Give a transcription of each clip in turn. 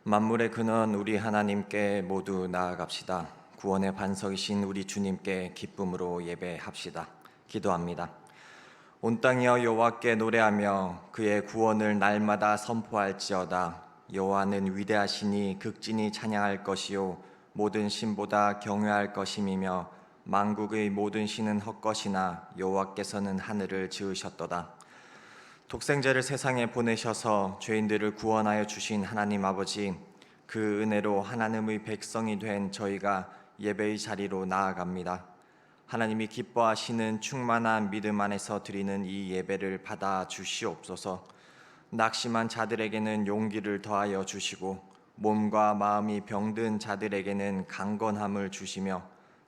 만물의 근원 우리 하나님께 모두 나아갑시다. 구원의 반석이신 우리 주님께 기쁨으로 예배합시다. 기도합니다. 온 땅이여 여호와께 노래하며 그의 구원을 날마다 선포할지어다. 여호와는 위대하시니 극진히 찬양할 것이요 모든 신보다 경외할 것임이며 만국의 모든 신은 헛것이나 여호와께서는 하늘을 지으셨도다. 독생자를 세상에 보내셔서 죄인들을 구원하여 주신 하나님 아버지, 그 은혜로 하나님의 백성이 된 저희가 예배의 자리로 나아갑니다. 하나님이 기뻐하시는 충만한 믿음 안에서 드리는 이 예배를 받아 주시옵소서. 낙심한 자들에게는 용기를 더하여 주시고 몸과 마음이 병든 자들에게는 강건함을 주시며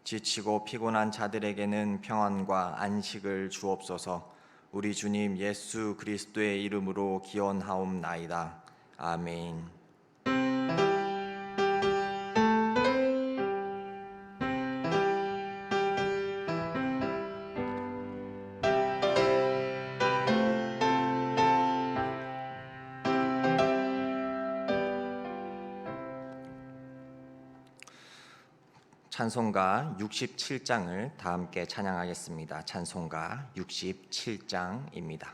지치고 피곤한 자들에게는 평안과 안식을 주옵소서. 우리 주님 예수 그리스도의 이름으로 기원하옵나이다. 아멘. 찬송가 67장을 다 함께 찬양하겠습니다. 찬송가 67장입니다.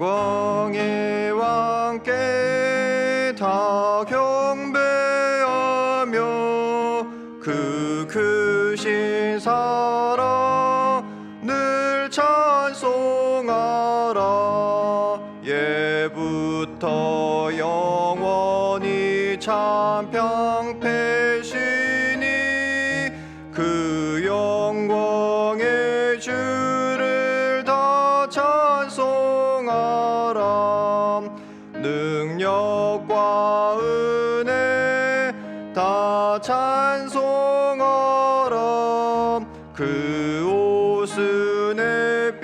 영광의 왕께 다 경배하며 그 크신 사랑 늘 찬송하라. 예부터 영원히 참 평패시니 그 영광의 주를 다 찬송하라. 능력과 은혜 다 찬송하라. 그 옷은 햇빛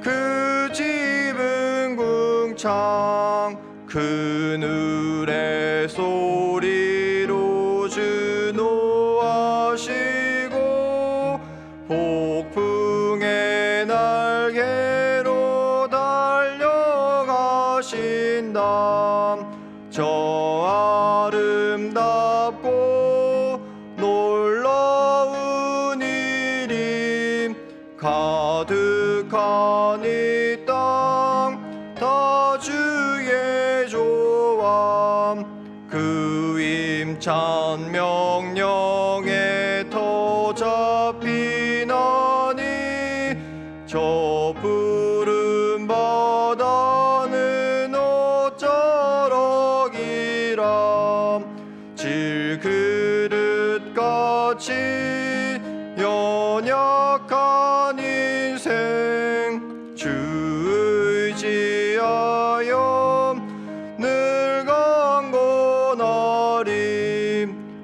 그 집은 궁창 그늘의 소리로 준호하시고 폭풍의 날개로 달려가신다. 저 아름답고 놀라운 일임 가득한 이 땅 다 주의 조함. 그 임찬 명령에 터 잡히나니 저 푸른 바다는 어쩌러기라. 질그릇같이 연약한 인생 주 의지하여 늘 강건하리.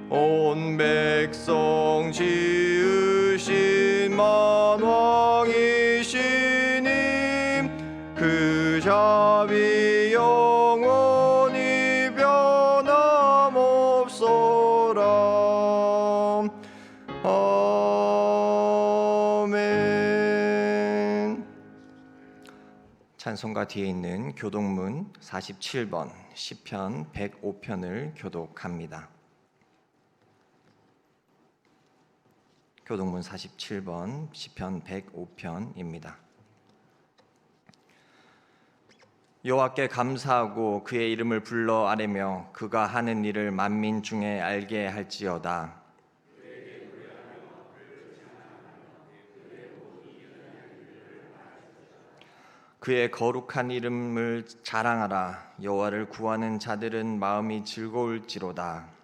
온 백성 지으신 만왕이시니 그 자비 영원히 변함없소라. 아멘. 찬송가 뒤에 있는 교독문 47번 시편 105편을 교독합니다. 교독문 47번 시편 105편입니다. 여호와께 감사하고 그의 이름을 불러 아뢰며 그가 하는 일을 만민 중에 알게 할지어다. 그의 거룩한 이름을 자랑하라. 여호와를 구하는 자들은 마음이 즐거울지로다.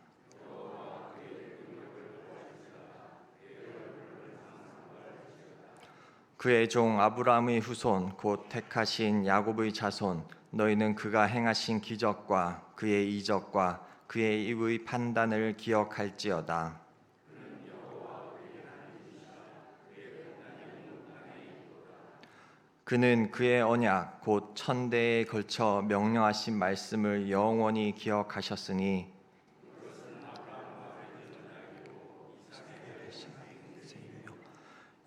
그의 종 아브라함의 후손 곧 택하신 야곱의 자손, 너희는 그가 행하신 기적과 그의 이적과 그의 입의 판단을 기억할지어다. 그는 그의 언약 곧 천대에 걸쳐 명령하신 말씀을 영원히 기억하셨으니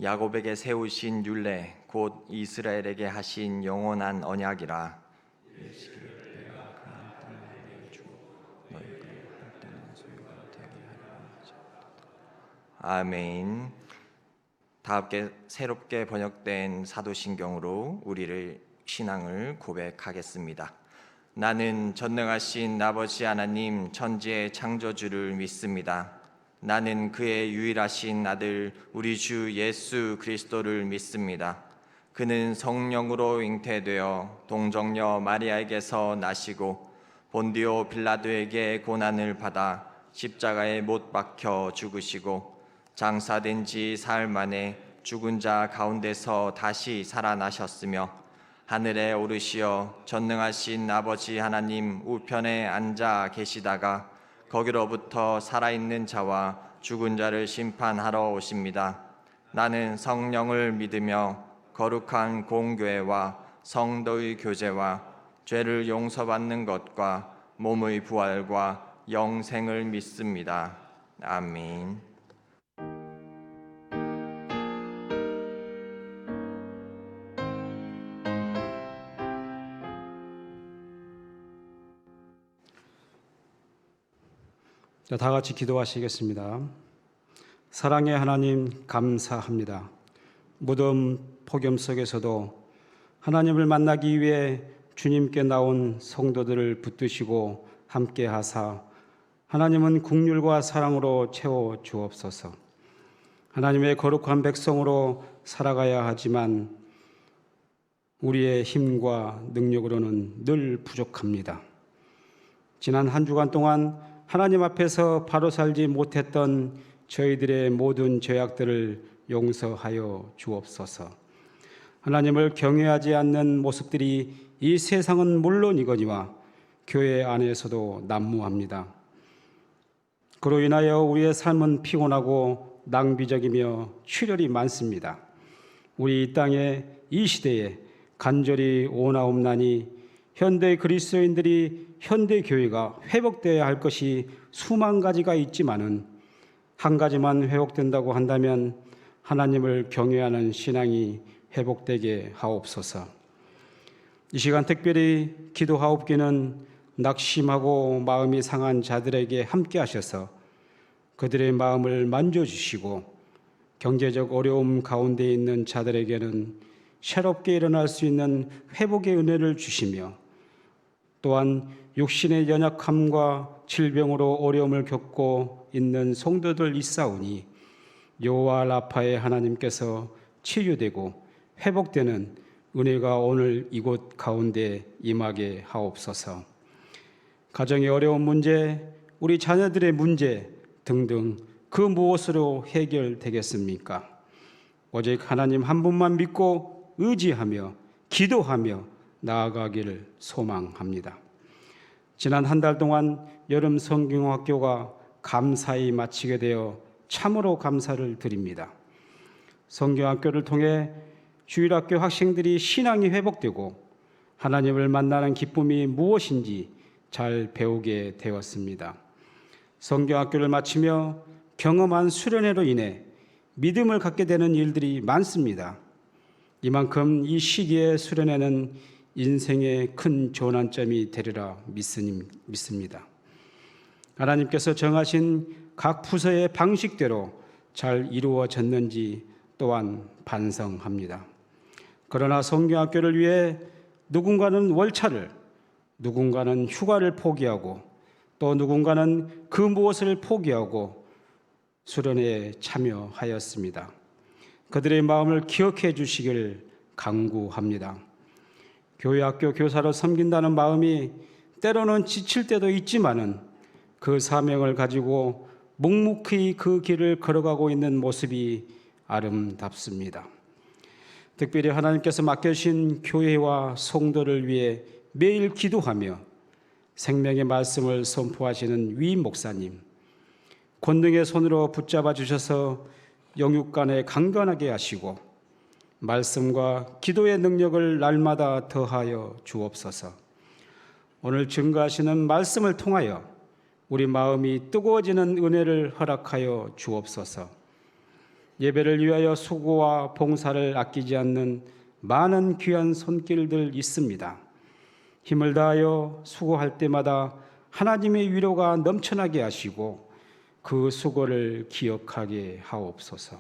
야곱에게 세우신 율례 곧 이스라엘에게 하신 영원한 언약이라. 아멘. 다 함께 새롭게 번역된 사도신경으로 우리를 신앙을 고백하겠습니다. 나는 전능하신 아버지 하나님 천지의 창조주를 믿습니다. 나는 그의 유일하신 아들 우리 주 예수 그리스도를 믿습니다. 그는 성령으로 잉태되어 동정녀 마리아에게서 나시고 본디오 빌라도에게 고난을 받아 십자가에 못 박혀 죽으시고 장사된 지 사흘 만에 죽은 자 가운데서 다시 살아나셨으며 하늘에 오르시어 전능하신 아버지 하나님 우편에 앉아 계시다가 거기로부터 살아있는 자와 죽은 자를 심판하러 오십니다. 나는 성령을 믿으며 거룩한 공교회와 성도의 교제와 죄를 용서받는 것과 몸의 부활과 영생을 믿습니다. 아멘. 자, 다 같이 기도하시겠습니다. 사랑의 하나님 감사합니다. 무덤 폭염 속에서도 하나님을 만나기 위해 주님께 나온 성도들을 붙드시고 함께 하사 하나님은 긍휼과 사랑으로 채워 주옵소서. 하나님의 거룩한 백성으로 살아가야 하지만 우리의 힘과 능력으로는 늘 부족합니다. 지난 한 주간 동안 하나님 앞에서 바로 살지 못했던 저희들의 모든 죄악들을 용서하여 주옵소서. 하나님을 경외하지 않는 모습들이 이 세상은 물론이거니와 교회 안에서도 난무합니다. 그로 인하여 우리의 삶은 피곤하고 낭비적이며 출혈이 많습니다. 우리 이 땅에 이 시대에 간절히 오나옵나니 현대 그리스도인들이 현대 교회가 회복되어야 할 것이 수만 가지가 있지만은 한 가지만 회복된다고 한다면 하나님을 경외하는 신앙이 회복되게 하옵소서. 이 시간 특별히 기도하옵기는 낙심하고 마음이 상한 자들에게 함께 하셔서 그들의 마음을 만져주시고 경제적 어려움 가운데 있는 자들에게는 새롭게 일어날 수 있는 회복의 은혜를 주시며 또한 육신의 연약함과 질병으로 어려움을 겪고 있는 성도들 있사오니 여호와 라파의 하나님께서 치유되고 회복되는 은혜가 오늘 이곳 가운데 임하게 하옵소서. 가정의 어려운 문제, 우리 자녀들의 문제 등등 그 무엇으로 해결되겠습니까? 오직 하나님 한 분만 믿고 의지하며 기도하며 나아가기를 소망합니다. 지난 한 달 동안 여름 성경학교가 감사히 마치게 되어 참으로 감사를 드립니다. 성경학교를 통해 주일학교 학생들이 신앙이 회복되고 하나님을 만나는 기쁨이 무엇인지 잘 배우게 되었습니다. 성경학교를 마치며 경험한 수련회로 인해 믿음을 갖게 되는 일들이 많습니다. 이만큼 이 시기의 수련회는 인생의 큰 전환점이 되리라 믿습니다. 하나님께서 정하신 각 부서의 방식대로 잘 이루어졌는지 또한 반성합니다. 그러나 성경학교를 위해 누군가는 월차를, 누군가는 휴가를 포기하고 또 누군가는 그 무엇을 포기하고 수련회에 참여하였습니다. 그들의 마음을 기억해 주시길 간구합니다. 교회학교 교사로 섬긴다는 마음이 때로는 지칠 때도 있지만은 그 사명을 가지고 묵묵히 그 길을 걸어가고 있는 모습이 아름답습니다. 특별히 하나님께서 맡겨주신 교회와 성도를 위해 매일 기도하며 생명의 말씀을 선포하시는 위 목사님, 권능의 손으로 붙잡아 주셔서 영육간에 강건하게 하시고 말씀과 기도의 능력을 날마다 더하여 주옵소서. 오늘 증거하시는 말씀을 통하여 우리 마음이 뜨거워지는 은혜를 허락하여 주옵소서. 예배를 위하여 수고와 봉사를 아끼지 않는 많은 귀한 손길들 있습니다. 힘을 다하여 수고할 때마다 하나님의 위로가 넘쳐나게 하시고 그 수고를 기억하게 하옵소서.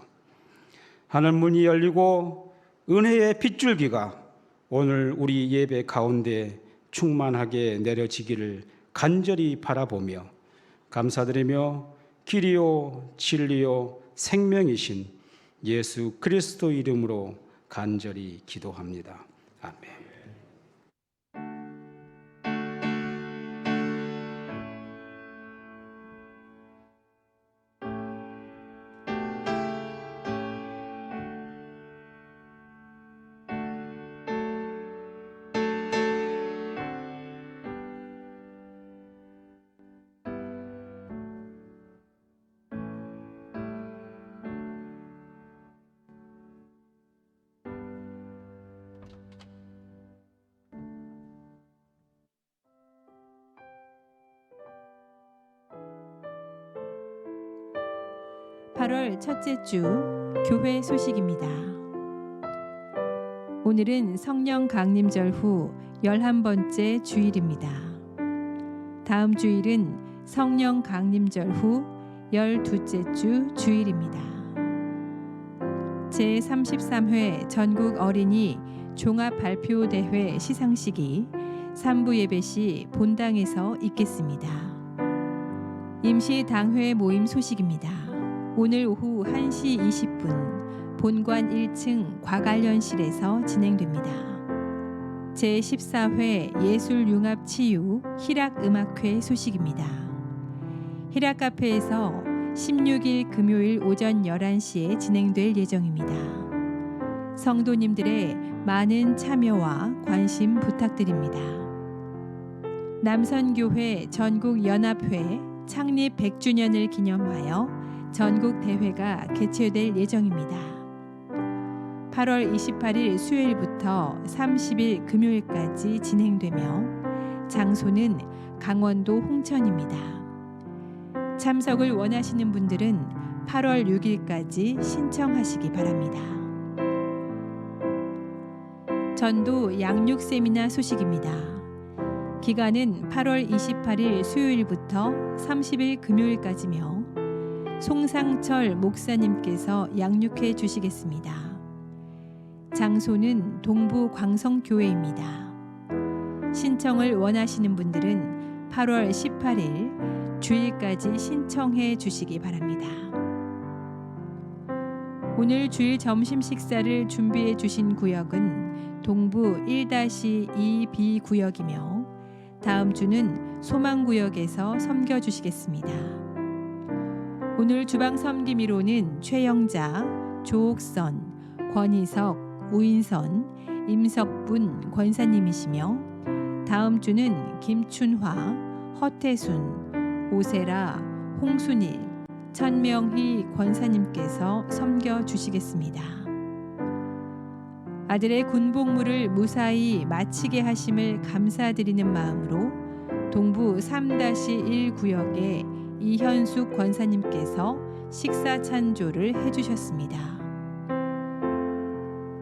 하늘 문이 열리고 은혜의 빗줄기가 오늘 우리 예배 가운데 충만하게 내려지기를 간절히 바라보며 감사드리며 길이요 진리요 생명이신 예수 그리스도 이름으로 간절히 기도합니다. 아멘. (8월) 첫째 주 교회 소식입니다. 오늘은 성령 강림절 후 11번째 주일입니다. 다음 주일은 성령 강림절 후 12째 주 주일입니다. 제33회 전국 어린이 종합발표대회 시상식이 3부 예배 시 본당에서 있겠습니다. 임시 당회 모임 소식입니다. 오늘 오후 1시 20분 본관 1층 과관련실에서 진행됩니다. 제14회 예술융합치유 희락음악회 소식입니다. 희락카페에서 16일 금요일 오전 11시에 진행될 예정입니다. 성도님들의 많은 참여와 관심 부탁드립니다. 남선교회 전국연합회 창립 100주년을 기념하여 전국 대회가 개최될 예정입니다. 8월 28일 수요일부터 30일 금요일까지 진행되며 장소는 강원도 홍천입니다. 참석을 원하시는 분들은 8월 6일까지 신청하시기 바랍니다. 전도 양육 세미나 소식입니다. 기간은 8월 28일 수요일부터 30일 금요일까지며 송상철 목사님께서 양육해 주시겠습니다. 장소는 동부 광성교회입니다. 신청을 원하시는 분들은 8월 18일 주일까지 신청해 주시기 바랍니다. 오늘 주일 점심 식사를 준비해 주신 구역은 동부 1-2B 구역이며 다음 주는 소망구역에서 섬겨 주시겠습니다. 오늘 주방 섬김이로는 최영자, 조옥선, 권희석, 우인선, 임석분 권사님이시며 다음 주는 김춘화, 허태순, 오세라, 홍순일, 천명희 권사님께서 섬겨 주시겠습니다. 아들의 군복무를 무사히 마치게 하심을 감사드리는 마음으로 동부 3-1 구역에 이현숙 권사님께서 식사 찬조를 해주셨습니다.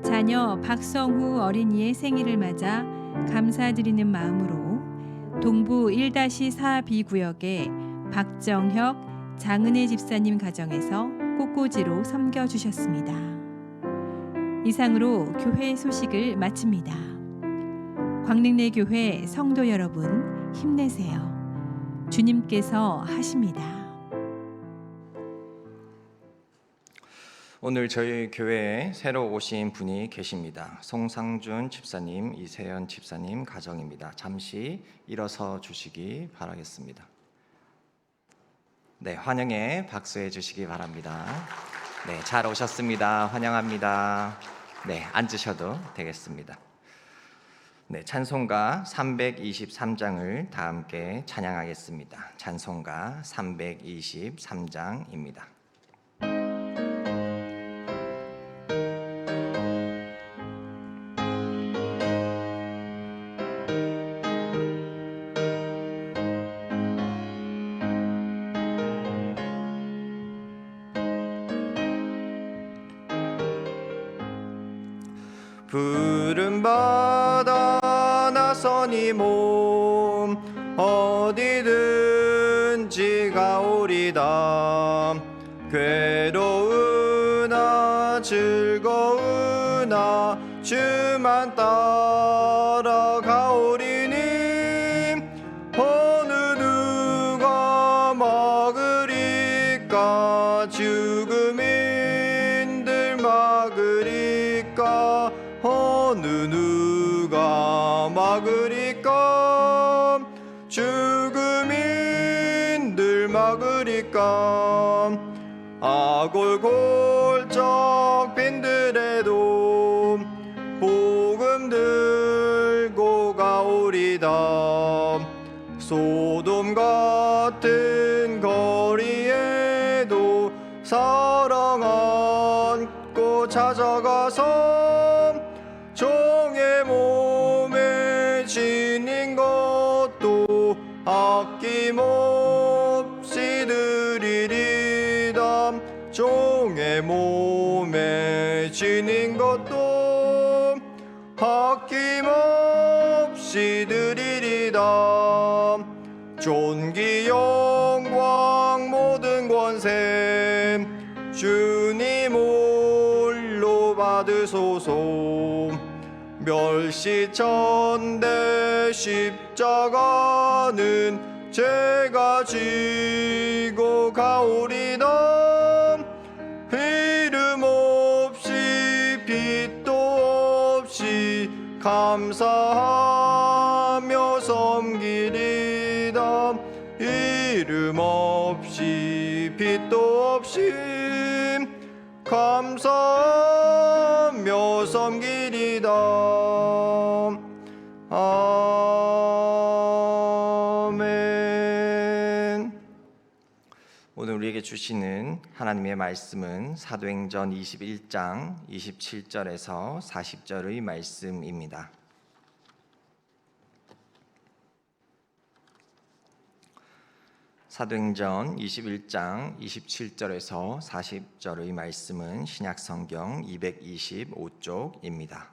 자녀 박성후 어린이의 생일을 맞아 감사드리는 마음으로 동부 1-4B 구역에 박정혁, 장은혜 집사님 가정에서 꽃꽂이로 섬겨주셨습니다. 이상으로 교회 소식을 마칩니다. 광릉내교회 성도 여러분 힘내세요. 주님께서 하십니다. 오늘 저희 교회에 새로 오신 분이 계십니다. 송상준 집사님, 이세연 집사님 가정입니다. 잠시 일어서 주시기 바라겠습니다. 네, 환영에 박수해 주시기 바랍니다. 네, 잘 오셨습니다. 환영합니다. 네, 앉으셔도 되겠습니다. 네, 찬송가 323장을 다 함께 찬양하겠습니다. 찬송가 323장입니다. 푸른 바다 나서니 몸 어디든지 가오리다. 괴로우나 즐거우나 주만 따라가오리니 어느 누가 막으리까. 죽음인들 막으리까. 어느 누가 막으리까. 죽음인들 막으리까. 아골골적 빈들에도 복음 들고 가오리다. 소돔 같은 거리에도 사랑 안고 찾아가서 종의 몸에 지닌 것도 아낌없이 드리리다. 종의 몸에 지닌 것도 아낌없이 드리리다. 존귀 영광 모든 권세 주님 홀로 받으소서. 멸시천대 십자가는 제가 지고 가오리다. 이름 없이 빛도 없이 감사하며 섬기리다. 이름 없이 빛도 없이 감사하며 섬기리다. 아멘. 오늘 우리에게 주시는 하나님의 말씀은 사도행전 21장 27절에서 40절의 말씀입니다. 사도행전 21장 27절에서 40절의 말씀은 신약성경 225쪽입니다.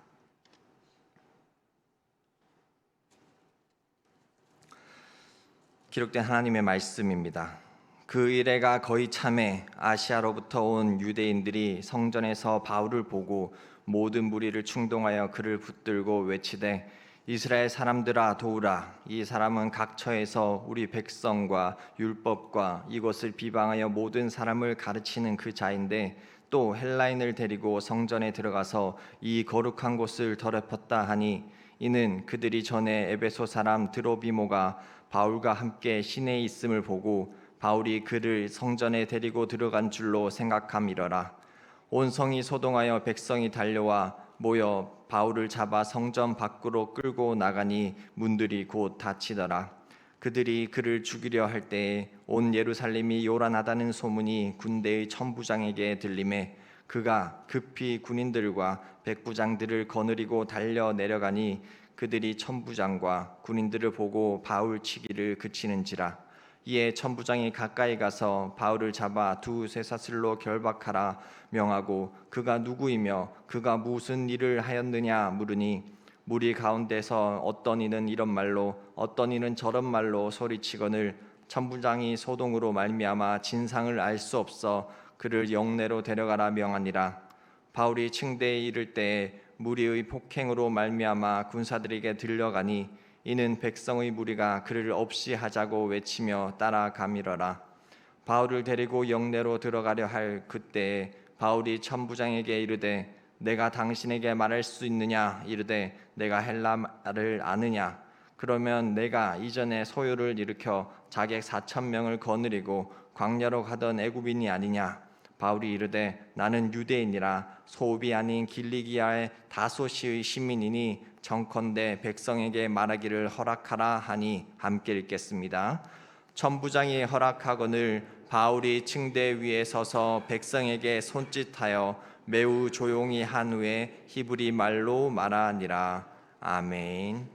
기록된 하나님의 말씀입니다. 그 이래가 거의 참에 아시아로부터 온 유대인들이 성전에서 바울을 보고 모든 무리를 충동하여 그를 붙들고 외치되 이스라엘 사람들아 도우라. 이 사람은 각처에서 우리 백성과 율법과 이것을 비방하여 모든 사람을 가르치는 그 자인데 또 헬라인을 데리고 성전에 들어가서 이 거룩한 곳을 더럽혔다 하니 이는 그들이 전에 에베소 사람 드로비모가 바울과 함께 시내에 있음을 보고 바울이 그를 성전에 데리고 들어간 줄로 생각함이러라. 온 성이 소동하여 백성이 달려와 모여 바울을 잡아 성전 밖으로 끌고 나가니 문들이 곧 닫히더라. 그들이 그를 죽이려 할 때에 온 예루살렘이 요란하다는 소문이 군대의 천부장에게 들리매 그가 급히 군인들과 백부장들을 거느리고 달려 내려가니 그들이 천부장과 군인들을 보고 바울 치기를 그치는지라. 이에 천부장이 가까이 가서 바울을 잡아 두 쇠사슬로 결박하라 명하고 그가 누구이며 그가 무슨 일을 하였느냐 물으니 무리 가운데서 어떤 이는 이런 말로 어떤 이는 저런 말로 소리치거늘 천부장이 소동으로 말미암아 진상을 알 수 없어 그를 영내로 데려가라 명하니라. 바울이 층대에 이를 때에 무리의 폭행으로 말미암아 군사들에게 들려가니 이는 백성의 무리가 그를 없이 하자고 외치며 따라가미러라. 바울을 데리고 영내로 들어가려 할 그때에 바울이 천부장에게 이르되 내가 당신에게 말할 수 있느냐 이르되 내가 헬라말을 아느냐. 그러면 내가 이전에 소요를 일으켜 자객 4,000명을 거느리고 광야로 가던 애굽인이 아니냐. 바울이 이르되 나는 유대인이라 소읍이 아닌 길리기아의 다소시의 시민이니 정컨대 백성에게 말하기를 허락하라 하니 함께 읽겠습니다. 천부장이 허락하거늘 바울이 층대 위에 서서 백성에게 손짓하여 매우 조용히 한 후에 히브리 말로 말하니라. 아멘.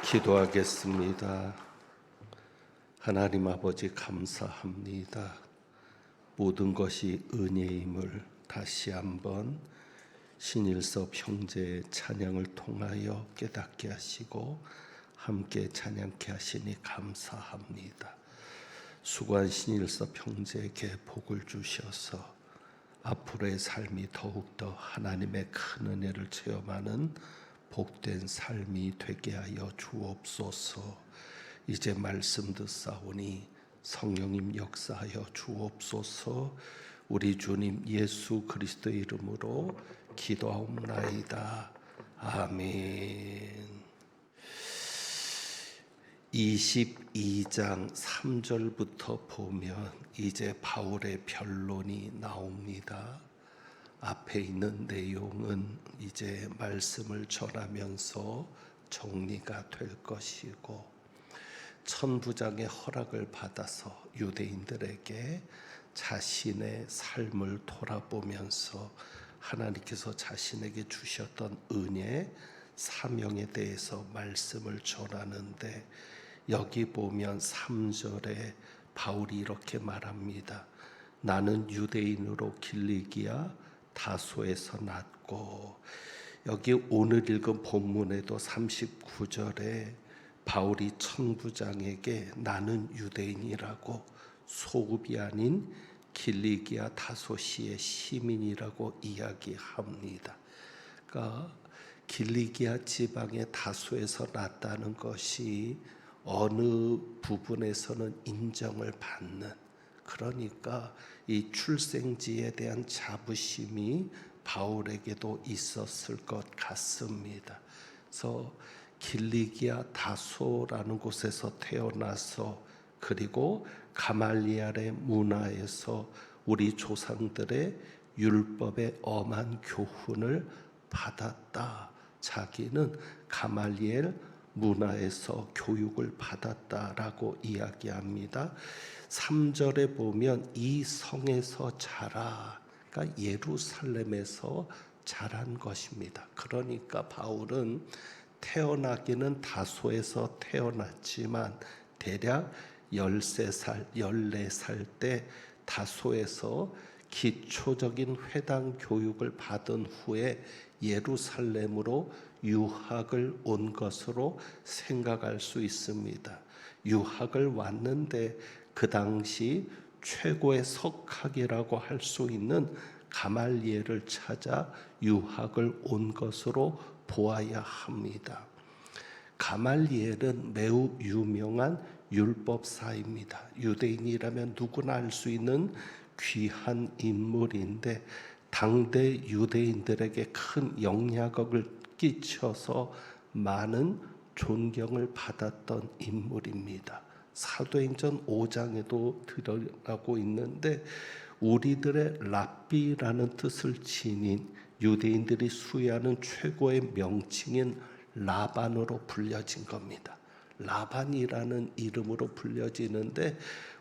기도하겠습니다. 하나님 아버지 감사합니다. 모든 것이 은혜임을 다시 한번 신일섭 형제의 찬양을 통하여 깨닫게 하시고 함께 찬양케 하시니 감사합니다. 수고한 신일섭 형제에게 복을 주셔서 앞으로의 삶이 더욱더 하나님의 큰 은혜를 체험하는 복된 삶이 되게 하여 주옵소서. 이제 말씀 듣사오니 성령님 역사하여 주옵소서. 우리 주님 예수 그리스도의 이름으로 기도하옵나이다. 아멘. 22장 3절부터 보면 이제 바울의 변론이 나옵니다. 앞에 있는 내용은 이제 말씀을 전하면서 정리가 될 것이고, 천부장의 허락을 받아서 유대인들에게 자신의 삶을 돌아보면서 하나님께서 자신에게 주셨던 은혜, 사명에 대해서 말씀을 전하는데, 여기 보면 3절에 바울이 이렇게 말합니다. 나는 유대인으로 길리기아 다소에서 났고, 여기 오늘 읽은 본문에도 39절에 바울이 천부장에게 나는 유대인이라고, 소읍이 아닌 길리기아 다소시의 시민이라고 이야기합니다. 그러니까 길리기아 지방의 다소에서 났다는 것이 어느 부분에서는 인정을 받는, 그러니까 이 출생지에 대한 자부심이 바울에게도 있었을 것 같습니다. 그래서 길리기아 다소라는 곳에서 태어나서, 그리고 가말리엘의 문화에서 우리 조상들의 율법의 엄한 교훈을 받았다. 자기는 가말리엘 문화에서 교육을 받았다라고 이야기합니다. 3절에 보면 이 성에서 자라, 그러니까 예루살렘에서 자란 것입니다. 그러니까 바울은 태어나기는 다소에서 태어났지만 대략 13살, 14살 때 다소에서 기초적인 회당 교육을 받은 후에 예루살렘으로 유학을 온 것으로 생각할 수 있습니다. 유학을 왔는데 그 당시 최고의 석학이라고 할 수 있는 가말리엘을 찾아 유학을 온 것으로 보아야 합니다. 가말리엘은 매우 유명한 율법사입니다. 유대인이라면 누구나 알 수 있는 귀한 인물인데, 당대 유대인들에게 큰 영향력을 끼쳐서 많은 존경을 받았던 인물입니다. 사도행전 5장에도 드러나고 있는데, 우리들의 랍비라는 뜻을 지닌 유대인들이 수여하는 최고의 명칭인 라반으로 불려진 겁니다. 라반이라는 이름으로 불려지는데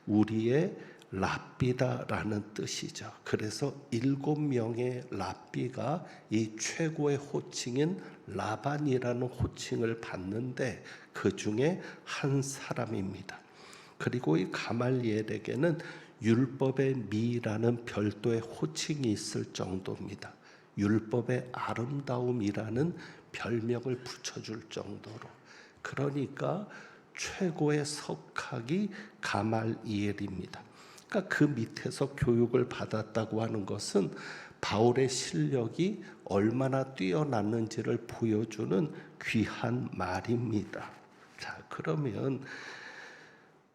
우리의 랍비다라는 뜻이죠. 그래서 7명의 랍비가 이 최고의 호칭인 라반이라는 호칭을 받는데 그 중에 한 사람입니다. 그리고 이 가말리엘에게는 율법의 미라는 별도의 호칭이 있을 정도입니다. 율법의 아름다움이라는 별명을 붙여줄 정도로. 그러니까 최고의 석학이 가말리엘입니다. 그러니까 그 밑에서 교육을 받았다고 하는 것은 바울의 실력이 얼마나 뛰어났는지를 보여주는 귀한 말입니다. 자, 그러면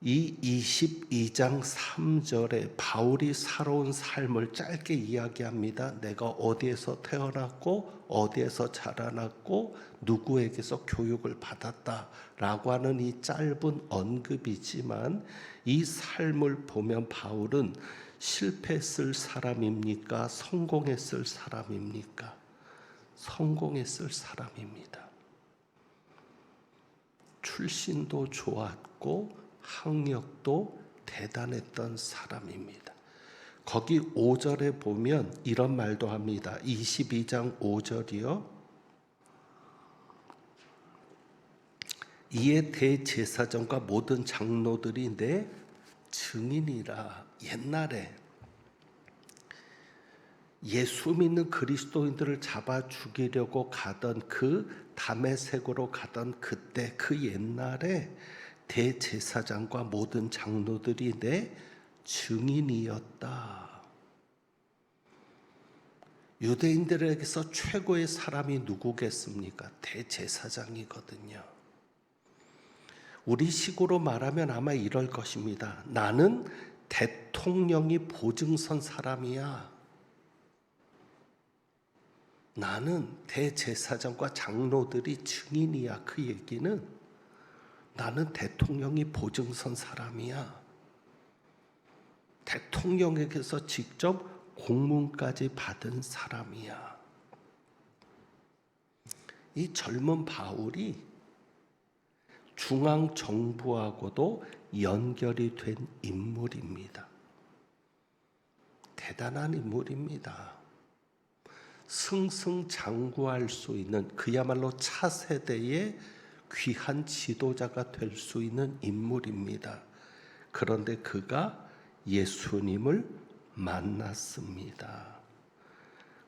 이 22장 3절에 바울이 살아온 삶을 짧게 이야기합니다. 내가 어디에서 태어났고 어디에서 자라났고 누구에게서 교육을 받았다라고 하는 이 짧은 언급이지만, 이 삶을 보면 바울은 실패했을 사람입니까? 성공했을 사람입니까? 성공했을 사람입니다. 출신도 좋았고 학력도 대단했던 사람입니다. 거기 5절에 보면 이런 말도 합니다. 22장 5절이요. 이에 대제사장과 모든 장로들이 내 증인이라. 옛날에 예수 믿는 그리스도인들을 잡아 죽이려고 가던 그 다메섹으로 가던 그때, 그 옛날에 대제사장과 모든 장로들이 내 증인이었다. 유대인들에게서 최고의 사람이 누구겠습니까? 대제사장이거든요. 우리 식으로 말하면 아마 이럴 것입니다. 나는 대통령이 보증선 사람이야. 나는 대제사장과 장로들이 증인이야. 그 얘기는 나는 대통령이 보증선 사람이야. 대통령에게서 직접 공문까지 받은 사람이야. 이 젊은 바울이 중앙 정부하고도 연결이 된 인물입니다. 대단한 인물입니다. 승승장구할 수 있는, 그야말로 차세대의 귀한 지도자가 될 수 있는 인물입니다. 그런데 그가 예수님을 만났습니다.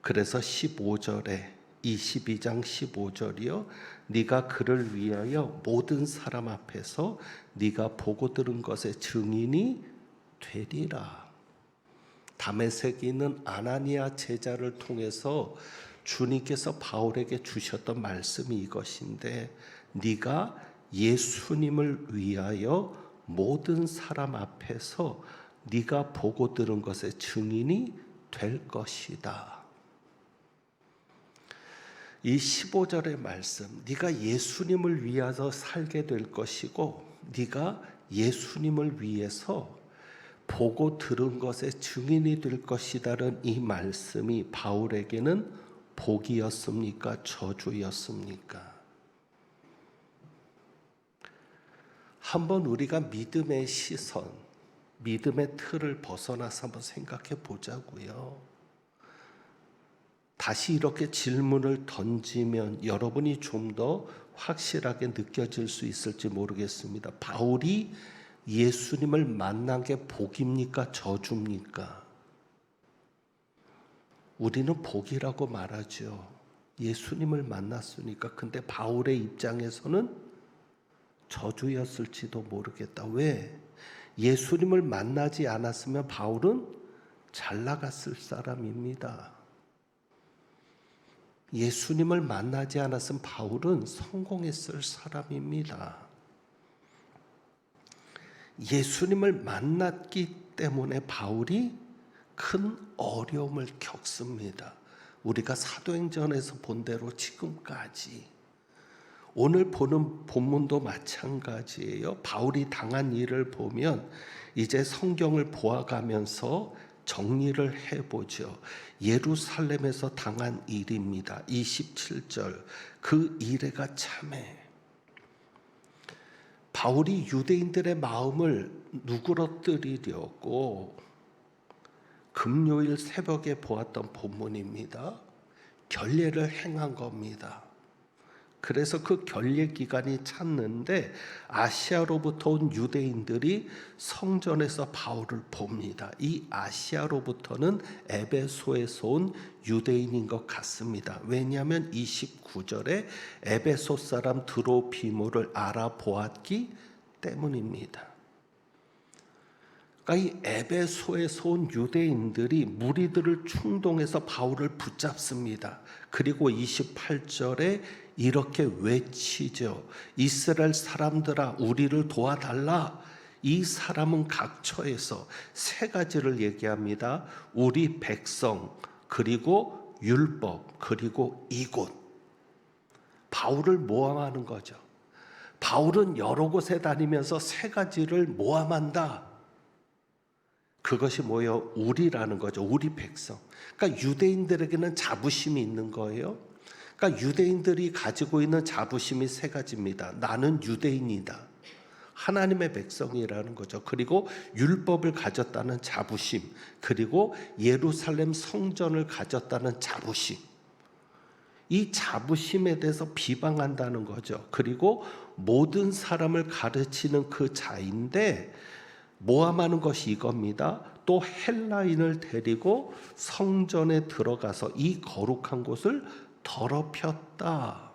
그래서 15절에 22장 15절이요. 네가 그를 위하여 모든 사람 앞에서 네가 보고 들은 것의 증인이 되리라. 다메섹에 있는 아나니아 제자를 통해서 주님께서 바울에게 주셨던 말씀이 이것인데, 네가 예수님을 위하여 모든 사람 앞에서 네가 보고 들은 것의 증인이 될 것이다. 이 15절의 말씀, 네가 예수님을 위해서 살게 될 것이고 네가 예수님을 위해서 보고 들은 것의 증인이 될 것이다는 이 말씀이 바울에게는 복이었습니까? 저주였습니까? 한번 우리가 믿음의 시선, 믿음의 틀을 벗어나서 한번 생각해 보자고요. 다시 이렇게 질문을 던지면 여러분이 좀 더 확실하게 느껴질 수 있을지 모르겠습니다. 바울이 예수님을 만난 게 복입니까? 저주입니까? 우리는 복이라고 말하죠. 예수님을 만났으니까. 근데 바울의 입장에서는 저주였을지도 모르겠다. 왜? 예수님을 만나지 않았으면 바울은 잘 나갔을 사람입니다. 예수님을 만나지 않았으면 바울은 성공했을 사람입니다. 예수님을 만났기 때문에 바울이 큰 어려움을 겪습니다. 우리가 사도행전에서 본 대로 지금까지, 오늘 보는 본문도 마찬가지예요. 바울이 당한 일을 보면 이제 성경을 보아가면서 정리를 해보죠. 예루살렘에서 당한 일입니다. 27절, 그 이래가 참해. 바울이 유대인들의 마음을 누그러뜨리려고 금요일 새벽에 보았던 본문입니다. 결례를 행한 겁니다. 그래서 그 결례 기간이 찼는데 아시아로부터 온 유대인들이 성전에서 바울을 봅니다. 이 아시아로부터는 에베소에서 온 유대인인 것 같습니다. 왜냐하면 29절에 에베소 사람 드로피모를 알아보았기 때문입니다. 그러니까 이 에베소에서 온 유대인들이 무리들을 충동해서 바울을 붙잡습니다. 그리고 28절에 이렇게 외치죠. 이스라엘 사람들아, 우리를 도와달라. 이 사람은 각처에서 세 가지를 얘기합니다. 우리 백성, 그리고 율법, 그리고 이곳. 바울을 모함하는 거죠. 바울은 여러 곳에 다니면서 세 가지를 모함한다. 그것이 뭐예요? 우리라는 거죠. 우리 백성. 그러니까 유대인들에게는 자부심이 있는 거예요. 그러니까 유대인들이 가지고 있는 자부심이 세 가지입니다. 나는 유대인이다. 하나님의 백성이라는 거죠. 그리고 율법을 가졌다는 자부심. 그리고 예루살렘 성전을 가졌다는 자부심. 이 자부심에 대해서 비방한다는 거죠. 그리고 모든 사람을 가르치는 그 자인데 모함하는 것이 이겁니다. 또 헬라인을 데리고 성전에 들어가서 이 거룩한 곳을 더럽혔다.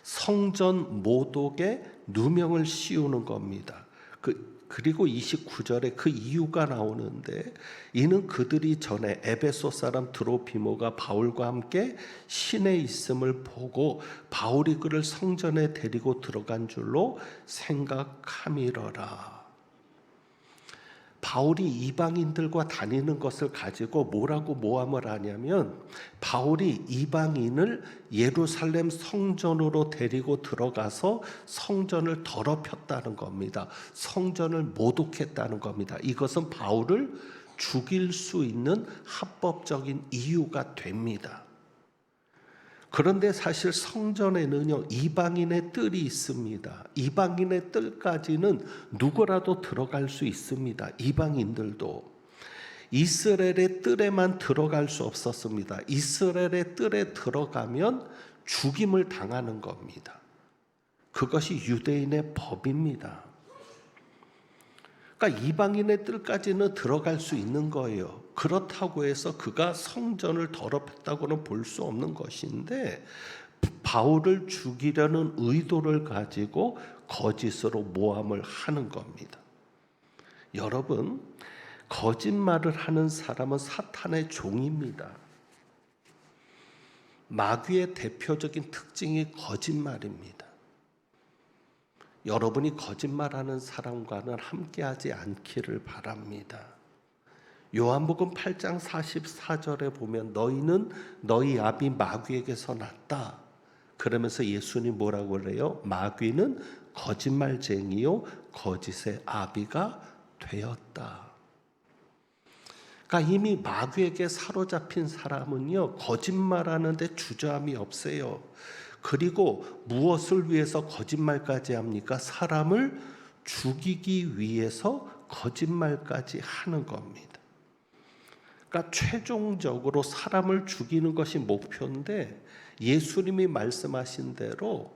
성전 모독에 누명을 씌우는 겁니다. 그리고 29절에 그 이유가 나오는데, 이는 그들이 전에 에베소 사람 드로피모가 바울과 함께 신에 있음을 보고 바울이 그를 성전에 데리고 들어간 줄로 생각함이러라. 바울이 이방인들과 다니는 것을 가지고 뭐라고 모함을 하냐면, 바울이 이방인을 예루살렘 성전으로 데리고 들어가서 성전을 더럽혔다는 겁니다. 성전을 모독했다는 겁니다. 이것은 바울을 죽일 수 있는 합법적인 이유가 됩니다. 그런데 사실 성전에는요, 이방인의 뜰이 있습니다. 이방인의 뜰까지는 누구라도 들어갈 수 있습니다. 이방인들도. 이스라엘의 뜰에만 들어갈 수 없었습니다. 이스라엘의 뜰에 들어가면 죽임을 당하는 겁니다. 그것이 유대인의 법입니다. 그러니까 이방인의 뜰까지는 들어갈 수 있는 거예요. 그렇다고 해서 그가 성전을 더럽혔다고는 볼 수 없는 것인데, 바울을 죽이려는 의도를 가지고 거짓으로 모함을 하는 겁니다. 여러분, 거짓말을 하는 사람은 사탄의 종입니다. 마귀의 대표적인 특징이 거짓말입니다. 여러분이 거짓말하는 사람과는 함께하지 않기를 바랍니다. 요한복음 8장 44절에 보면 너희는 너희 아비 마귀에게서 났다. 그러면서 예수님 뭐라고 그래요? 마귀는 거짓말쟁이요 거짓의 아비가 되었다. 그러니까 이미 마귀에게 사로잡힌 사람은요, 거짓말하는데 주저함이 없어요. 그리고 무엇을 위해서 거짓말까지 합니까? 사람을 죽이기 위해서 거짓말까지 하는 겁니다. 그러니까 최종적으로 사람을 죽이는 것이 목표인데, 예수님이 말씀하신 대로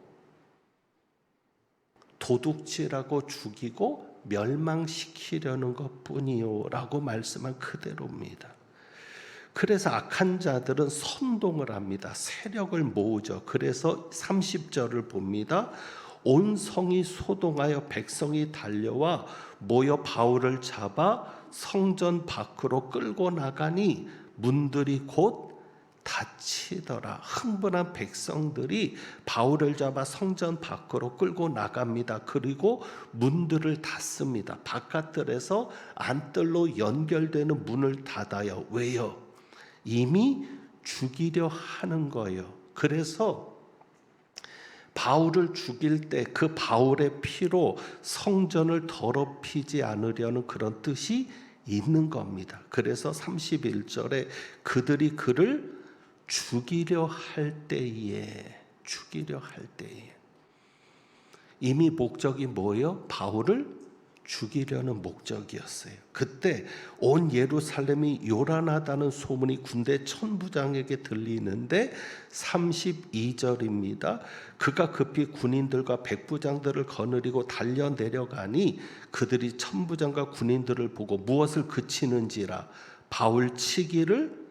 도둑질하고 죽이고 멸망시키려는 것뿐이요 라고 말씀한 그대로입니다. 그래서 악한 자들은 선동을 합니다. 세력을 모으죠. 그래서 30절을 봅니다. 온 성이 소동하여 백성이 달려와 모여 바울을 잡아 성전 밖으로 끌고 나가니 문들이 곧 닫히더라. 흥분한 백성들이 바울을 잡아 성전 밖으로 끌고 나갑니다. 그리고 문들을 닫습니다. 바깥들에서 안뜰로 연결되는 문을 닫아요. 왜요? 이미 죽이려 하는 거예요. 그래서 바울을 죽일 때 그 바울의 피로 성전을 더럽히지 않으려는 그런 뜻이 있는 겁니다. 그래서 31절에 그들이 그를 죽이려 할 때에 이미 목적이 뭐예요? 바울을 죽이려는 목적이었어요. 그때 온 예루살렘이 요란하다는 소문이 군대 천부장에게 들리는데 32절입니다. 그가 급히 군인들과 백부장들을 거느리고 달려 내려가니 그들이 천부장과 군인들을 보고 무엇을 그치는지라, 바울 치기를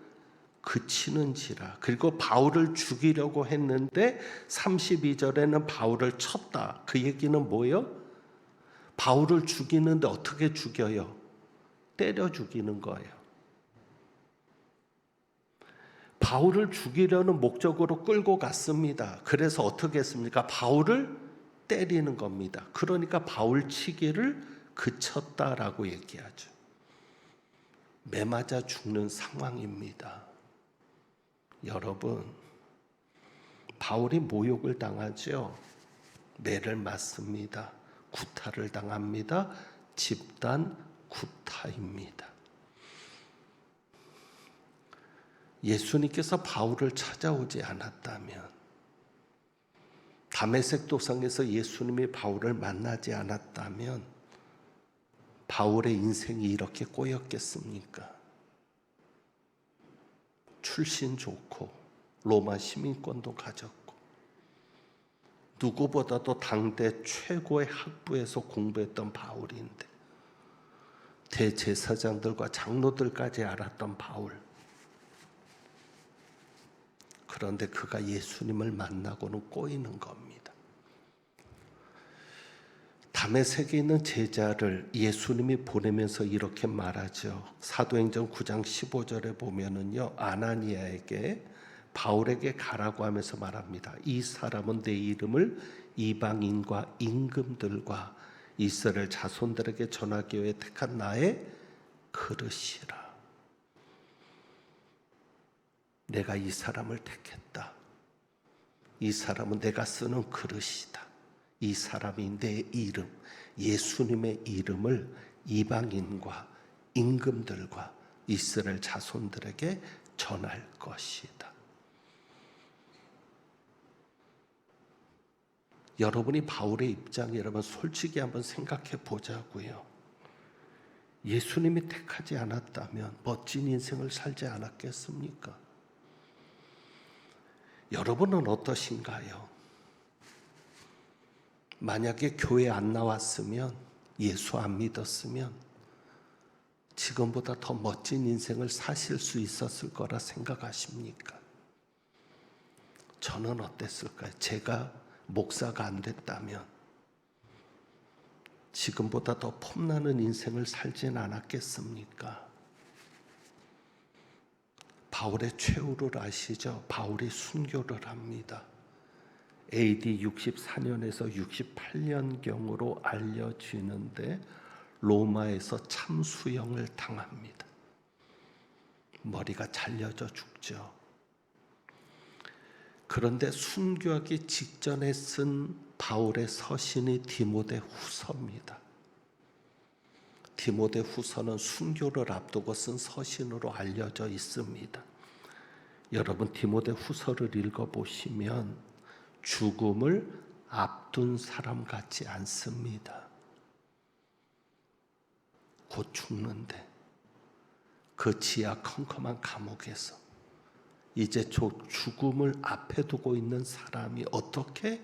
그치는지라. 그리고 바울을 죽이려고 했는데 32절에는 바울을 쳤다. 그 얘기는 뭐예요? 바울을 죽이는데 어떻게 죽여요? 때려 죽이는 거예요. 바울을 죽이려는 목적으로 끌고 갔습니다. 그래서 어떻게 했습니까? 바울을 때리는 겁니다. 그러니까 바울 치기를 그쳤다라고 얘기하죠. 매맞아 죽는 상황입니다. 여러분, 바울이 모욕을 당하죠. 매를 맞습니다. 구타를 당합니다. 집단 구타입니다. 예수님께서 바울을 찾아오지 않았다면, 다메섹 도상에서 예수님이 바울을 만나지 않았다면 바울의 인생이 이렇게 꼬였겠습니까? 출신 좋고 로마 시민권도 가졌고 누구보다도 당대 최고의 학부에서 공부했던 바울인데 대제사장들과 장로들까지 알았던 바울. 그런데 그가 예수님을 만나고는 꼬이는 겁니다. 다메섹에 있는 제자를 예수님이 보내면서 이렇게 말하죠. 사도행전 9장 15절에 보면은요, 아나니아에게 바울에게 가라고 하면서 말합니다. 이 사람은 내 이름을 이방인과 임금들과 이스라엘 자손들에게 전하기 위해 택한 나의 그릇이라. 내가 이 사람을 택했다. 이 사람은 내가 쓰는 그릇이다. 이 사람이 내 이름, 예수님의 이름을 이방인과 임금들과 이스라엘 자손들에게 전할 것이다. 여러분이 바울의 입장이라면 솔직히 한번 생각해 보자고요. 예수님이 택하지 않았다면 멋진 인생을 살지 않았겠습니까? 여러분은 어떠신가요? 만약에 교회 안 나왔으면, 예수 안 믿었으면 지금보다 더 멋진 인생을 사실 수 있었을 거라 생각하십니까? 저는 어땠을까요? 제가 목사가 안 됐다면 지금보다 더 폼나는 인생을 살진 않았겠습니까? 바울의 최후를 아시죠? 바울이 순교를 합니다. AD 64년에서 68년경으로 알려지는데 로마에서 참수형을 당합니다. 머리가 잘려져 죽죠. 그런데 순교하기 직전에 쓴 바울의 서신이 디모데 후서입니다. 디모데 후서는 순교를 앞두고 쓴 서신으로 알려져 있습니다. 여러분 디모데 후서를 읽어보시면 죽음을 앞둔 사람 같지 않습니다. 곧 죽는데 그 지하 컴컴한 감옥에서 이제 죽음을 앞에 두고 있는 사람이 어떻게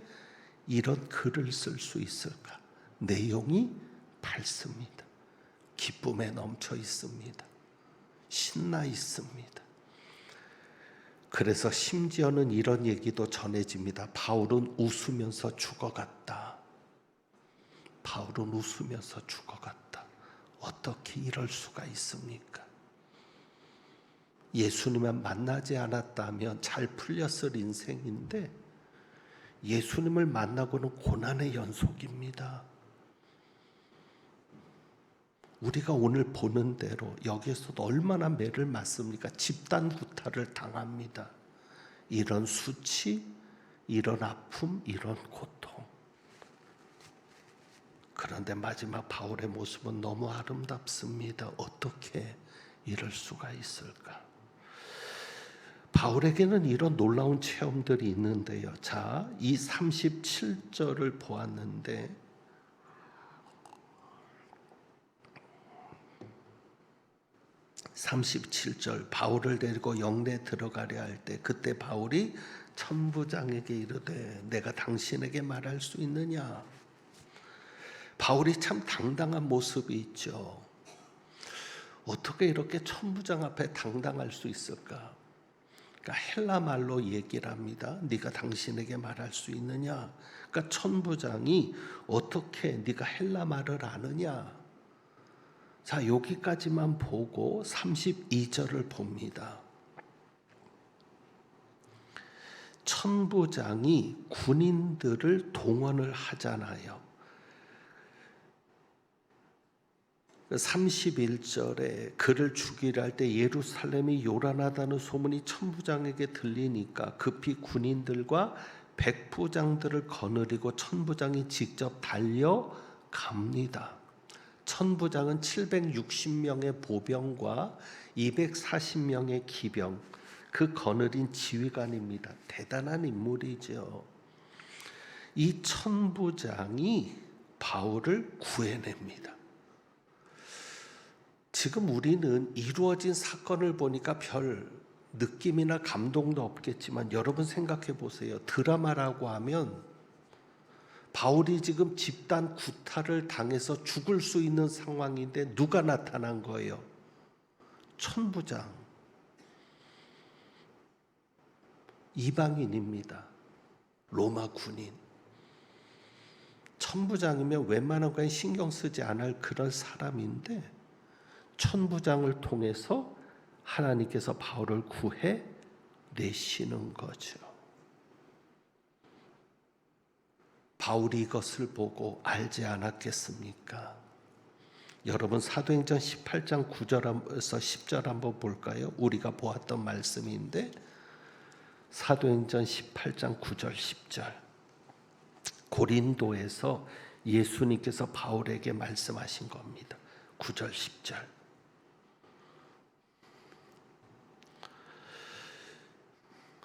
이런 글을 쓸 수 있을까? 내용이 밝습니다. 기쁨에 넘쳐 있습니다. 신나 있습니다. 그래서 심지어는 이런 얘기도 전해집니다. 바울은 웃으면서 죽어갔다. 바울은 웃으면서 죽어갔다. 어떻게 이럴 수가 있습니까? 예수님을 만나지 않았다면 잘 풀렸을 인생인데 예수님을 만나고는 고난의 연속입니다. 우리가 오늘 보는 대로 여기에서도 얼마나 매를 맞습니까? 집단 구타를 당합니다. 이런 수치, 이런 아픔, 이런 고통. 그런데 마지막 바울의 모습은 너무 아름답습니다. 어떻게 이럴 수가 있을까? 바울에게는 이런 놀라운 체험들이 있는데요. 자, 이 37절을 보았는데 37절 바울을 데리고 영내에 들어가려 할 때 그때 바울이 천부장에게 이르되 내가 당신에게 말할 수 있느냐? 바울이 참 당당한 모습이 있죠. 어떻게 이렇게 천부장 앞에 당당할 수 있을까? 그러니까 헬라 말로 얘기를 합니다. 네가 당신에게 말할 수 있느냐? 그러니까 천부장이 어떻게 네가 헬라 말을 아느냐? 자, 여기까지만 보고 32절을 봅니다. 천부장이 군인들을 동원을 하잖아요. 31절에 그를 죽이려 할 때 예루살렘이 요란하다는 소문이 천부장에게 들리니까 급히 군인들과 백부장들을 거느리고 천부장이 직접 달려갑니다. 천부장은 760명의 보병과 240명의 기병, 그 거느린 지휘관입니다. 대단한 인물이죠. 이 천부장이 바울을 구해냅니다. 지금 우리는 이루어진 사건을 보니까 별 느낌이나 감동도 없겠지만 여러분 생각해 보세요. 드라마라고 하면 바울이 지금 집단 구타를 당해서 죽을 수 있는 상황인데 누가 나타난 거예요? 천부장. 이방인입니다. 로마 군인. 천부장이면 웬만한 거에 신경 쓰지 않을 그런 사람인데 천부장을 통해서 하나님께서 바울을 구해 내시는 거죠. 바울이 이것을 보고 알지 않았겠습니까? 여러분 사도행전 18장 9절에서 10절 한번 볼까요? 우리가 보았던 말씀인데 사도행전 18장 9절 10절 고린도에서 예수님께서 바울에게 말씀하신 겁니다. 9절 10절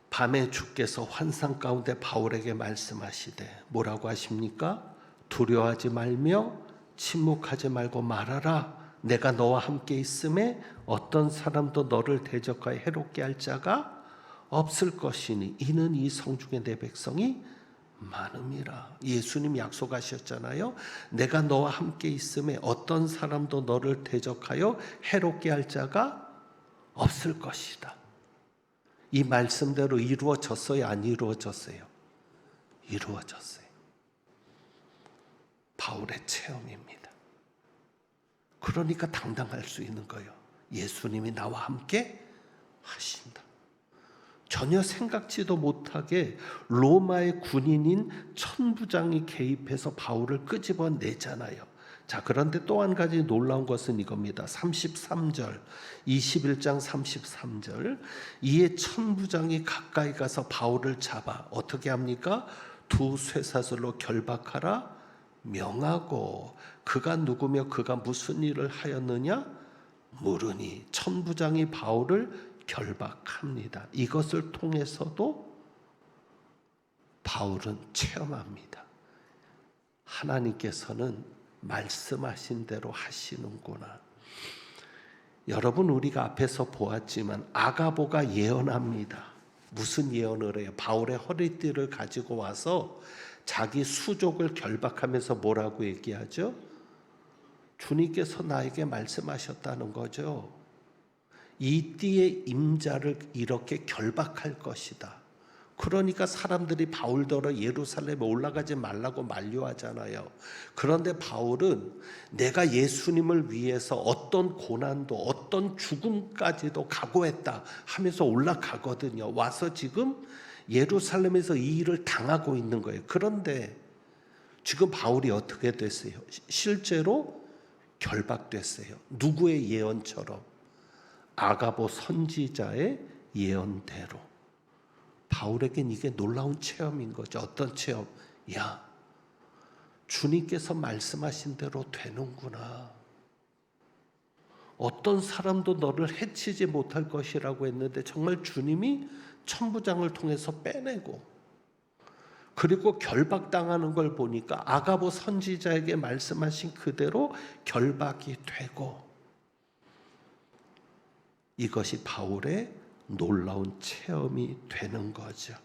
밤에 주께서 환상 가운데 바울에게 말씀하시되 뭐라고 하십니까? 두려워하지 말며 침묵하지 말고 말하라. 내가 너와 함께 있음에 어떤 사람도 너를 대적하여 해롭게 할 자가 없을 것이니 이는 이 성중에 내 백성이 많음이라. 예수님 약속하셨잖아요. 내가 너와 함께 있음에 어떤 사람도 너를 대적하여 해롭게 할 자가 없을 것이다. 이 말씀대로 이루어졌어요? 안 이루어졌어요? 이루어졌어요. 바울의 체험입니다. 그러니까 당당할 수 있는 거예요. 예수님이 나와 함께 하신다. 전혀 생각지도 못하게 로마의 군인인 천부장이 개입해서 바울을 끄집어내잖아요. 자, 그런데 또 한 가지 놀라운 것은 이겁니다. 33절, 21장 33절. 이에 천부장이 가까이 가서 바울을 잡아 어떻게 합니까? 두 쇠사슬로 결박하라 명하고 그가 누구며 그가 무슨 일을 하였느냐 물으니 천부장이 바울을 결박합니다. 이것을 통해서도 바울은 체험합니다. 하나님께서는 말씀하신 대로 하시는구나. 여러분 우리가 앞에서 보았지만 아가보가 예언합니다. 무슨 예언을 해요? 바울의 허리띠를 가지고 와서 자기 수족을 결박하면서 뭐라고 얘기하죠? 주님께서 나에게 말씀하셨다는 거죠. 이 띠의 임자를 이렇게 결박할 것이다. 그러니까 사람들이 바울더러 예루살렘에 올라가지 말라고 만류하잖아요. 그런데 바울은 내가 예수님을 위해서 어떤 고난도 어떤 죽음까지도 각오했다 하면서 올라가거든요. 와서 지금 예루살렘에서 이 일을 당하고 있는 거예요. 그런데 지금 바울이 어떻게 됐어요? 실제로 결박됐어요. 누구의 예언처럼? 아가보 선지자의 예언대로. 바울에겐 이게 놀라운 체험인 거죠. 어떤 체험? 야, 주님께서 말씀하신 대로 되는구나. 어떤 사람도 너를 해치지 못할 것이라고 했는데 정말 주님이 천부장을 통해서 빼내고 그리고 결박당하는 걸 보니까 아가보 선지자에게 말씀하신 그대로 결박이 되고 이것이 바울의 놀라운 체험이 되는 거죠.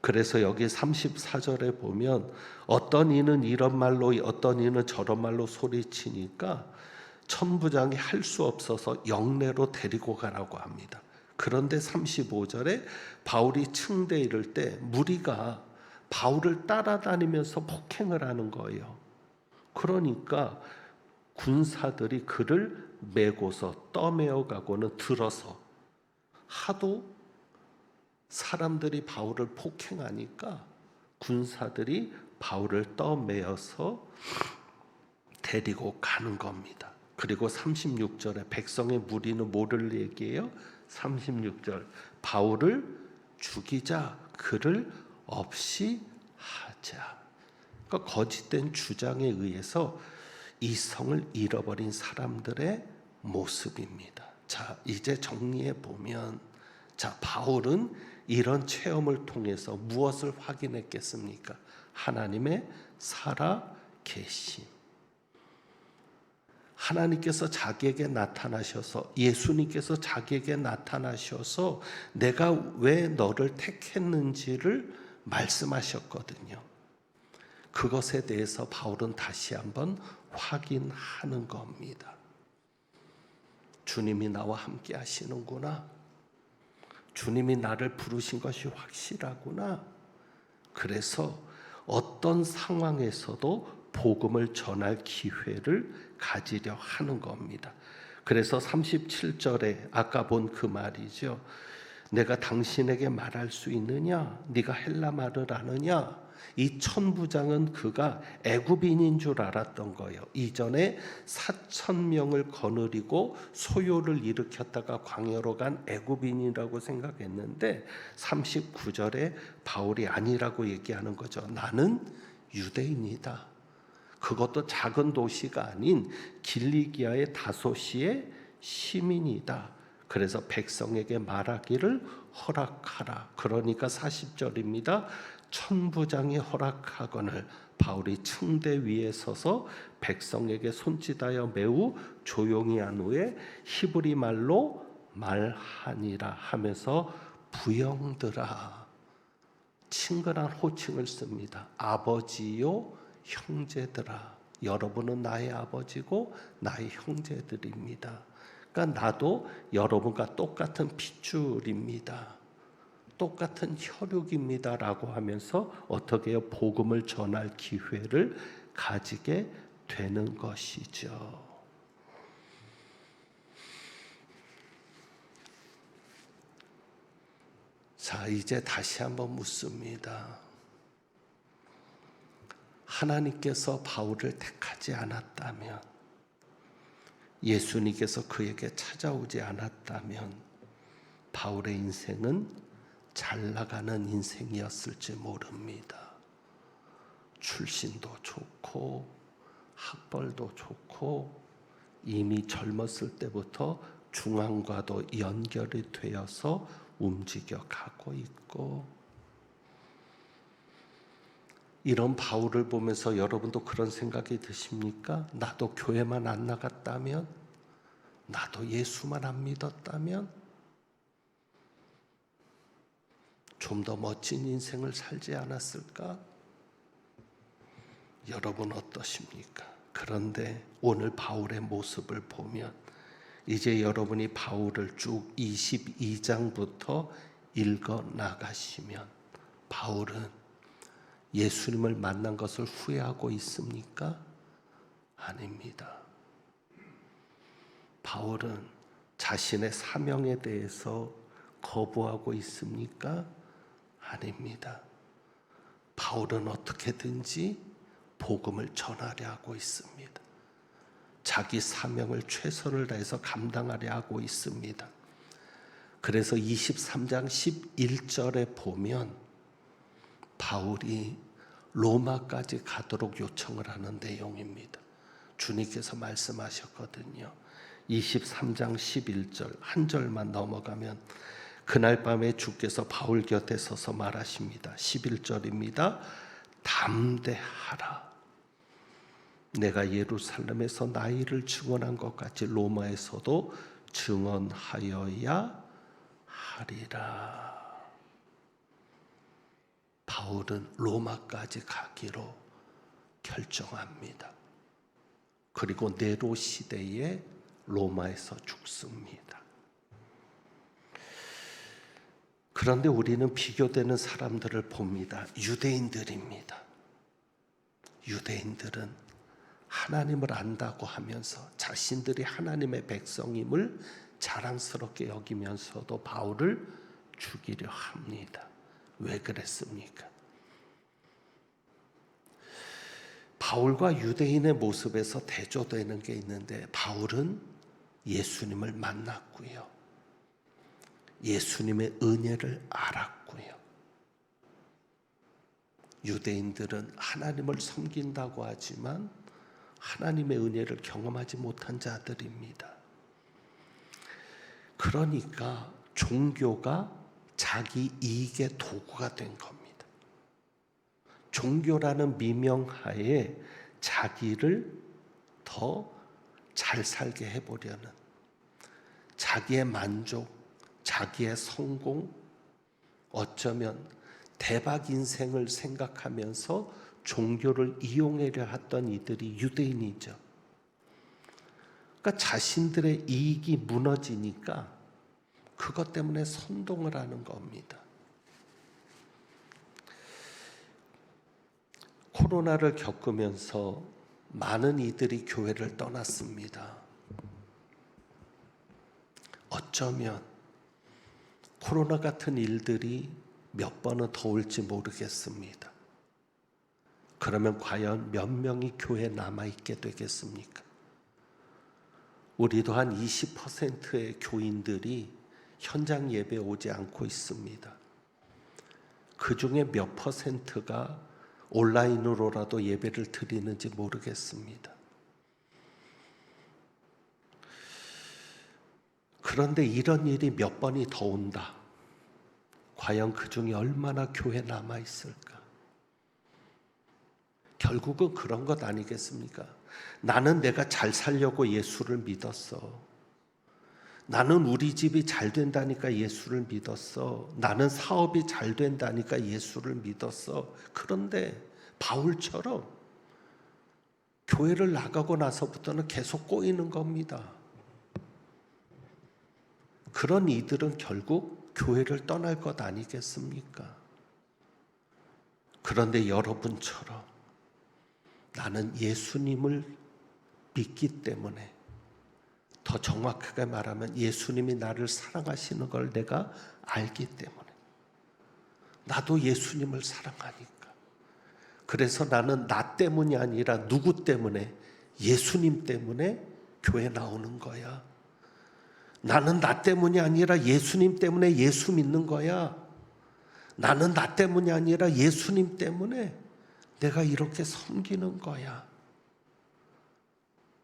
그래서 여기 34절에 보면 어떤 이는 이런 말로 어떤 이는 저런 말로 소리치니까 천부장이 할 수 없어서 영내로 데리고 가라고 합니다. 그런데 35절에 바울이 층대에 이를 때 무리가 바울을 따라다니면서 폭행을 하는 거예요. 그러니까 군사들이 그를 메고서 떠매어 가고는 들어서 하도 사람들이 바울을 폭행하니까 군사들이 바울을 떠매어서 데리고 가는 겁니다. 그리고 36절에 백성의 무리는 뭐를 얘기해요? 36절 바울을 죽이자 그를 없이 하자. 그러니까 거짓된 주장에 의해서 이성을 잃어버린 사람들의 모습입니다. 자, 이제 정리해 보면 자, 바울은 이런 체험을 통해서 무엇을 확인했겠습니까? 하나님의 살아 계심. 하나님께서 자기에게 나타나셔서, 예수님께서 자기에게 나타나셔서 내가 왜 너를 택했는지를 말씀하셨거든요. 그것에 대해서 바울은 다시 한번 확인하는 겁니다. 주님이 나와 함께 하시는구나. 주님이 나를 부르신 것이 확실하구나. 그래서 어떤 상황에서도 복음을 전할 기회를 가지려 하는 겁니다. 그래서 37절에 아까 본 그 말이죠. 내가 당신에게 말할 수 있느냐? 네가 헬라 말을 아느냐? 이 천부장은 그가 애굽인인 줄 알았던 거예요. 이전에 4,000명을 거느리고 소요를 일으켰다가 광야로 간 애굽인이라고 생각했는데 39절에 바울이 아니라고 얘기하는 거죠. 나는 유대인이다. 그것도 작은 도시가 아닌 길리기아의 다소시의 시민이다. 그래서 백성에게 말하기를 허락하라. 그러니까 40절입니다. 천부장이 허락하거늘 바울이 층대 위에 서서 백성에게 손짓하여 매우 조용히 한 후에 히브리 말로 말하니라 하면서 부형들아, 친근한 호칭을 씁니다. 아버지요 형제들아, 여러분은 나의 아버지고 나의 형제들입니다. 그러니까 나도 여러분과 똑같은 핏줄입니다. 똑같은 혈육입니다 라고 하면서 어떻게 해요? 복음을 전할 기회를 가지게 되는 것이죠. 자, 이제 다시 한번 묻습니다. 하나님께서 바울을 택하지 않았다면, 예수님께서 그에게 찾아오지 않았다면 바울의 인생은 잘 나가는 인생이었을지 모릅니다. 출신도 좋고 학벌도 좋고 이미 젊었을 때부터 중앙과도 연결이 되어서 움직여 가고 있고, 이런 바울을 보면서 여러분도 그런 생각이 드십니까? 나도 교회만 안 나갔다면, 나도 예수만 안 믿었다면 좀 더 멋진 인생을 살지 않았을까? 여러분 어떠십니까? 그런데 오늘 바울의 모습을 보면 이제 여러분이 바울을 쭉 22장부터 읽어 나가시면 바울은 예수님을 만난 것을 후회하고 있습니까? 아닙니다. 바울은 자신의 사명에 대해서 거부하고 있습니까? 아닙니다. 바울은 어떻게든지 복음을 전하려 하고 있습니다. 자기 사명을 최선을 다해서 감당하려 하고 있습니다. 그래서 23장 11절에 보면 바울이 로마까지 가도록 요청을 하는 내용입니다. 주님께서 말씀하셨거든요. 23장 11절 한 절만 넘어가면 그날 밤에 주께서 바울 곁에 서서 말하십니다. 11절입니다. 담대하라. 내가 예루살렘에서 나의 일을 증언한 것 같이 로마에서도 증언하여야 하리라. 바울은 로마까지 가기로 결정합니다. 그리고 네로 시대에 로마에서 죽습니다. 그런데 우리는 비교되는 사람들을 봅니다. 유대인들입니다. 유대인들은 하나님을 안다고 하면서 자신들이 하나님의 백성임을 자랑스럽게 여기면서도 바울을 죽이려 합니다. 왜 그랬습니까? 바울과 유대인의 모습에서 대조되는 게 있는데, 바울은 예수님을 만났고요. 예수님의 은혜를 알았고요. 유대인들은 하나님을 섬긴다고 하지만 하나님의 은혜를 경험하지 못한 자들입니다. 그러니까 종교가 자기 이익의 도구가 된 겁니다. 종교라는 미명하에 자기를 더 잘 살게 해보려는 자기의 만족, 자기의 성공, 어쩌면 대박 인생을 생각하면서 종교를 이용하려 했던 이들이 유대인이죠. 그러니까 자신들의 이익이 무너지니까 그것 때문에 선동을 하는 겁니다. 코로나를 겪으면서 많은 이들이 교회를 떠났습니다. 어쩌면 코로나 같은 일들이 몇 번은 더 올지 모르겠습니다. 그러면 과연 몇 명이 교회에 남아있게 되겠습니까? 우리도 한 20%의 교인들이 현장 예배에 오지 않고 있습니다. 그 중에 몇 퍼센트가 온라인으로라도 예배를 드리는지 모르겠습니다. 그런데 이런 일이 몇 번이 더 온다. 과연 그 중에 얼마나 교회에 남아있을까? 결국은 그런 것 아니겠습니까? 나는 내가 잘 살려고 예수를 믿었어. 나는 우리 집이 잘 된다니까 예수를 믿었어. 나는 사업이 잘 된다니까 예수를 믿었어. 그런데 바울처럼 교회를 나가고 나서부터는 계속 꼬이는 겁니다. 그런 이들은 결국 교회를 떠날 것 아니겠습니까? 그런데 여러분처럼 나는 예수님을 믿기 때문에, 더 정확하게 말하면 예수님이 나를 사랑하시는 걸 내가 알기 때문에, 나도 예수님을 사랑하니까, 그래서 나는 나 때문이 아니라 누구 때문에? 예수님 때문에 교회 나오는 거야. 나는 나 때문이 아니라 예수님 때문에 예수 믿는 거야. 나는 나 때문이 아니라 예수님 때문에 내가 이렇게 섬기는 거야.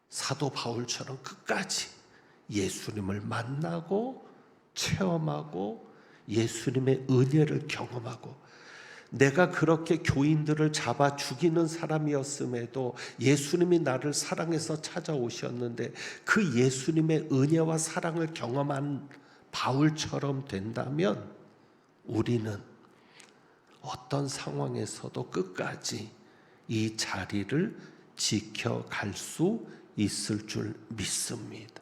사도 바울처럼 끝까지 예수님을 만나고 체험하고 예수님의 은혜를 경험하고, 내가 그렇게 교인들을 잡아 죽이는 사람이었음에도 예수님이 나를 사랑해서 찾아오셨는데 그 예수님의 은혜와 사랑을 경험한 바울처럼 된다면 우리는 어떤 상황에서도 끝까지 이 자리를 지켜갈 수 있을 줄 믿습니다.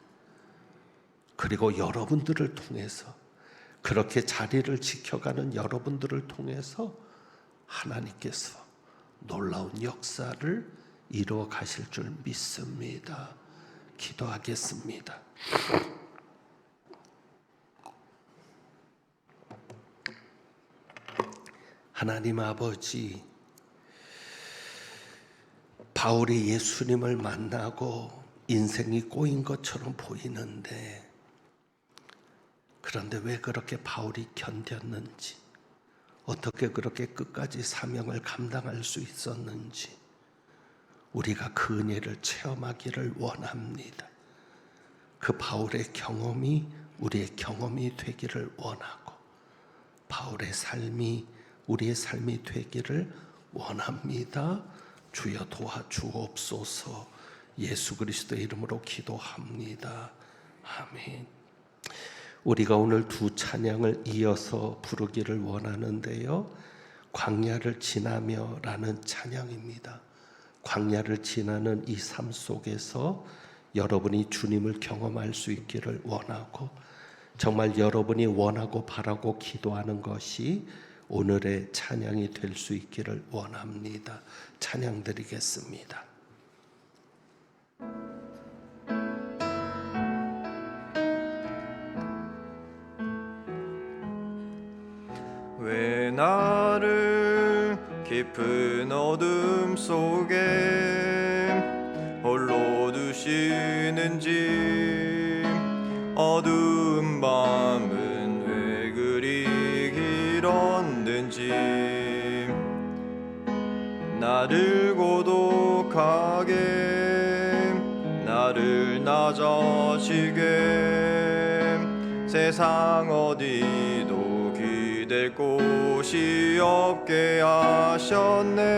그리고 여러분들을 통해서, 그렇게 자리를 지켜가는 여러분들을 통해서 하나님께서 놀라운 역사를 이루어 가실 줄 믿습니다. 기도하겠습니다. 하나님 아버지, 바울이 예수님을 만나고 인생이 꼬인 것처럼 보이는데, 그런데 왜 그렇게 바울이 견뎠는지, 어떻게 그렇게 끝까지 사명을 감당할 수 있었는지 우리가 그 은혜를 체험하기를 원합니다. 그 바울의 경험이 우리의 경험이 되기를 원하고, 바울의 삶이 우리의 삶이 되기를 원합니다. 주여 도와주옵소서. 예수 그리스도의 이름으로 기도합니다. 아멘. 우리가 오늘 두 찬양을 이어서 부르기를 원하는데요, 광야를 지나며 라는 찬양입니다. 광야를 지나는 이 삶 속에서 여러분이 주님을 경험할 수 있기를 원하고, 정말 여러분이 원하고 바라고 기도하는 것이 오늘의 찬양이 될 수 있기를 원합니다. 찬양 드리겠습니다. 왜 나를 깊은 어둠 속에 홀로 두시는지, 어두운 밤은 왜 그리 길었는지, 나를 고독하게, 나를 낮아지게, 세상 어디도 기댈 곳이 없게 하셨네.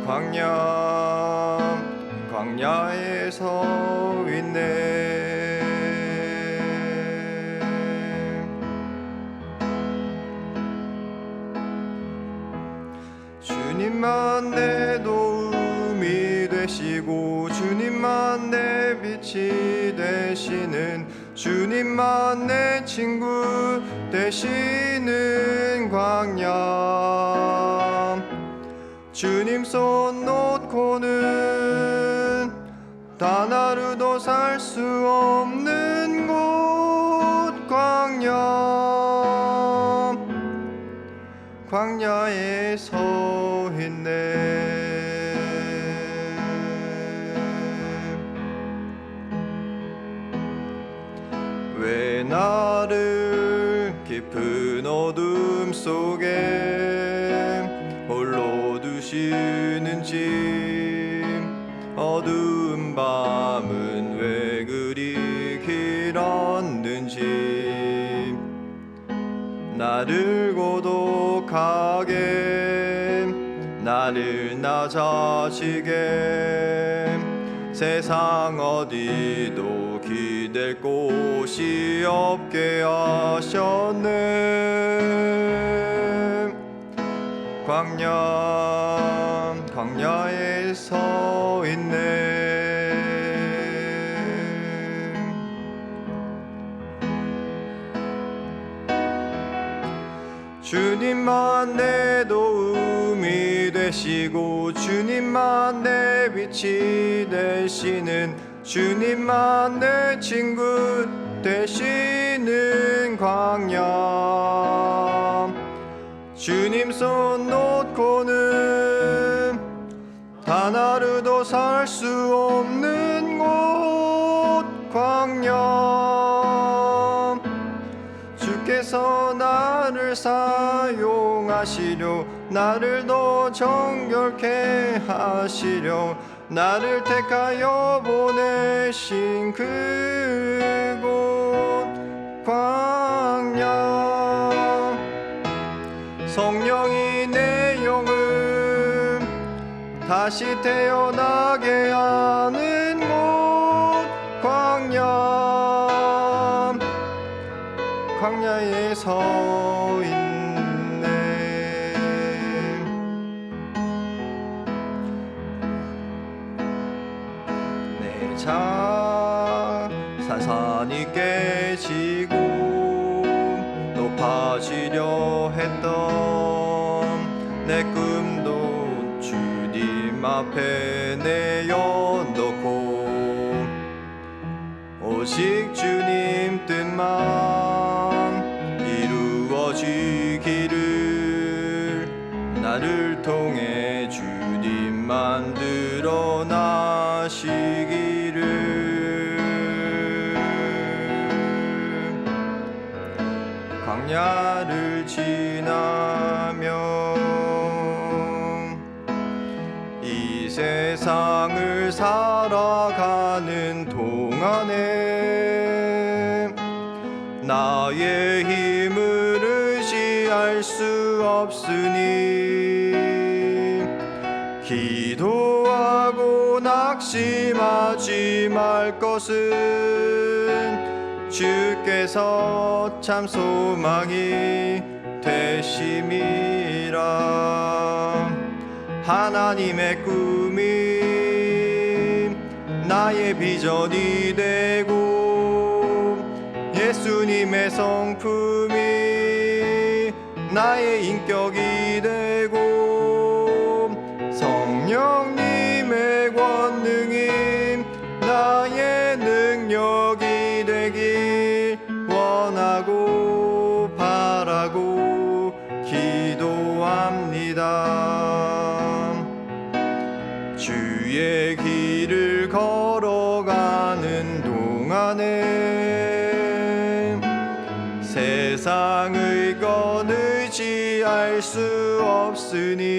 광야 서 있네. 주님만 내 도움이 되시고 주님만 내 빛이 되시는 주님만 내 친구 되시는 광야. 주님 손 놓고는 단 하루도 살 수 없는 곳 광야. 광야에 서 있네. 왜 나를 깊은 어둠 속에 홀로 두시는지, 어두운 밤은 왜 그리 길었는지, 나를 고독하게 나를 낮아지게 세상 어디도 기댈 곳이 없게 하셨네. 광야에 서 있네. 주님만 내 도움이 되시고 주님만 내 빛이 되시는 주님만 내 친구 되시는 광야. 주님 손 놓고는 단 하루도 살 수 없는 곳 광야. 주께서 나를 사용하시려 나를 더 정결케 하시려 나를 택하여 보내신 그곳 광야. 성령이 내 영을 다시 태어나게 하는 곳 광야. 광야에 서 있네. 내 자 산산이 깨지고 높아지려 했던 내 꿈도 주님 앞에 내어놓고 오직 주님 뜻만 이루어지기를 나를 통해 주님만 드러나시기를. 광야를 지나며 이 세상을 살아가는 동안에 나의 힘을 의지할 수 없으니 기도하고 낙심하지 말 것은 주께서 참 소망이 되심이라. 하나님의 꿈이 나의 비전이 되고 예수님의 성품이 나의 인격이 되고 성령님의 권능이 나의 능력이 되길 원하고 바라고 기도합니다. 주의 길을 걸어가는 동안에 세상의 것 의지할 수 없으니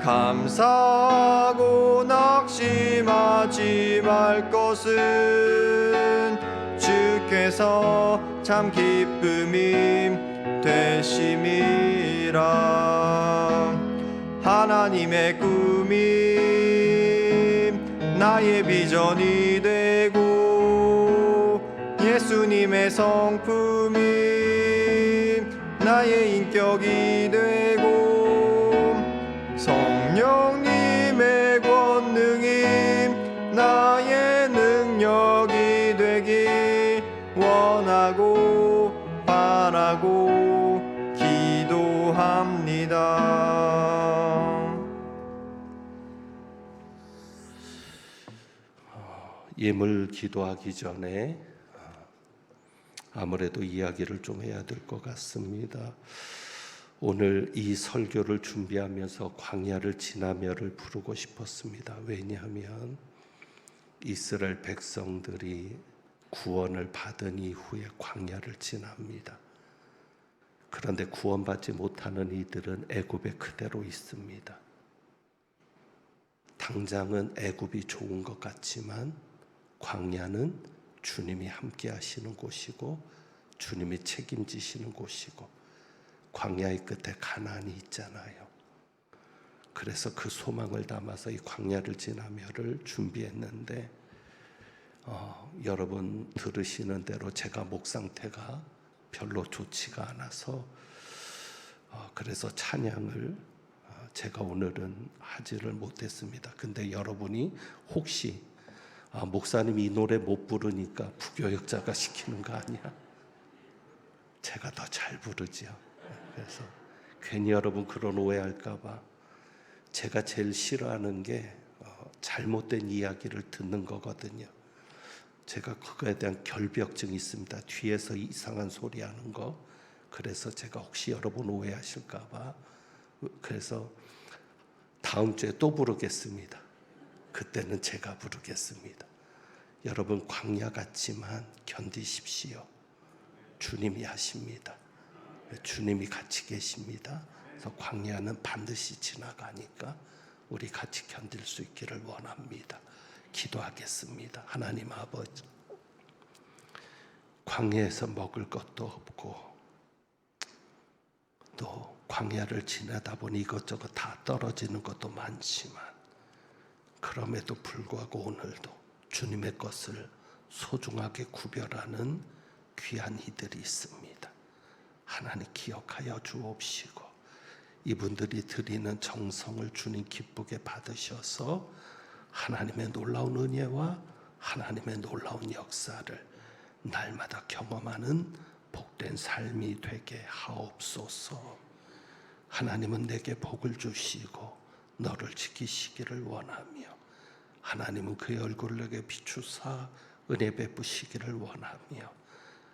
감사하고 낙심하지 말 것은 주께서 참 기쁨이 되심이라. 하나님의 꿈이 나의 비전이 되고 예수님의 성품이 나의 인격이 되고 성령님의 권능이 나의 능력이 되기 원하고 바라고 기도합니다. 예물 기도하기 전에 아무래도 이야기를 좀 해야 될 것 같습니다. 오늘 이 설교를 준비하면서 광야를 지나며를 부르고 싶었습니다. 왜냐하면 이스라엘 백성들이 구원을 받은 이후에 광야를 지납니다. 그런데 구원받지 못하는 이들은 애굽에 그대로 있습니다. 당장은 애굽이 좋은 것 같지만 광야는 주님이 함께 하시는 곳이고 주님이 책임지시는 곳이고 광야의 끝에 가나안이 있잖아요. 그래서 그 소망을 담아서 이 광야를 지나며를 준비했는데 여러분 들으시는 대로 제가 목 상태가 별로 좋지가 않아서 그래서 찬양을 제가 오늘은 하지를 못했습니다. 근데 여러분이 혹시 목사님 이 노래 못 부르니까 부교역자가 시키는 거 아니야? 제가 더 잘 부르지요. 그래서 괜히 여러분 그런 오해할까 봐 제가 제일 싫어하는 게 잘못된 이야기를 듣는 거거든요. 제가 그거에 대한 결벽증이 있습니다. 뒤에서 이상한 소리 하는 거. 그래서 제가 혹시 여러분 오해하실까 봐 그래서 다음 주에 또 부르겠습니다. 그때는 제가 부르겠습니다. 여러분 광야 같지만 견디십시오. 주님이 하십니다. 주님이 같이 계십니다. 그래서 광야는 반드시 지나가니까 우리 같이 견딜 수 있기를 원합니다. 기도하겠습니다. 하나님 아버지, 광야에서 먹을 것도 없고 또 광야를 지나다 보니 이것저것 다 떨어지는 것도 많지만 그럼에도 불구하고 오늘도 주님의 것을 소중하게 구별하는 귀한 이들이 있습니다. 하나님 기억하여 주옵시고 이분들이 드리는 정성을 주님 기쁘게 받으셔서 하나님의 놀라운 은혜와 하나님의 놀라운 역사를 날마다 경험하는 복된 삶이 되게 하옵소서. 하나님은 내게 복을 주시고 너를 지키시기를 원하며 하나님은 그의 얼굴을 내게 비추사 은혜 베푸시기를 원하며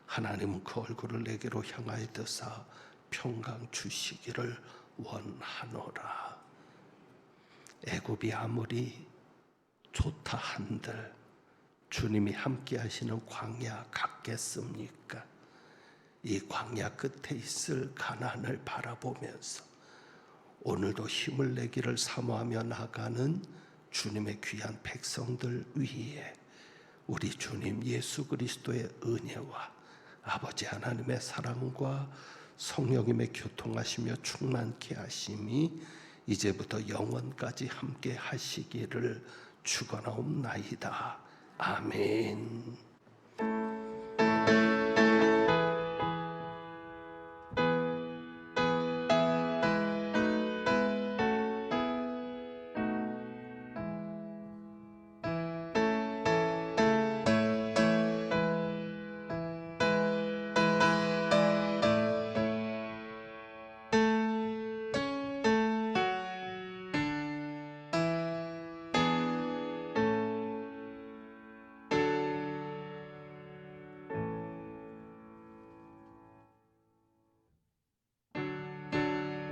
하나님은 그 얼굴을 내게로 향하여 드사 평강 주시기를 원하노라. 애굽이 아무리 좋다 한들 주님이 함께 하시는 광야 같겠습니까? 이 광야 끝에 있을 가나안을 바라보면서 오늘도 힘을 내기를 사모하며 나가는 주님의 귀한 백성들 위에 우리 주님 예수 그리스도의 은혜와 아버지 하나님의 사랑과 성령님의 교통하시며 충만케 하심이 이제부터 영원까지 함께 하시기를 축원하옵나이다. 아멘.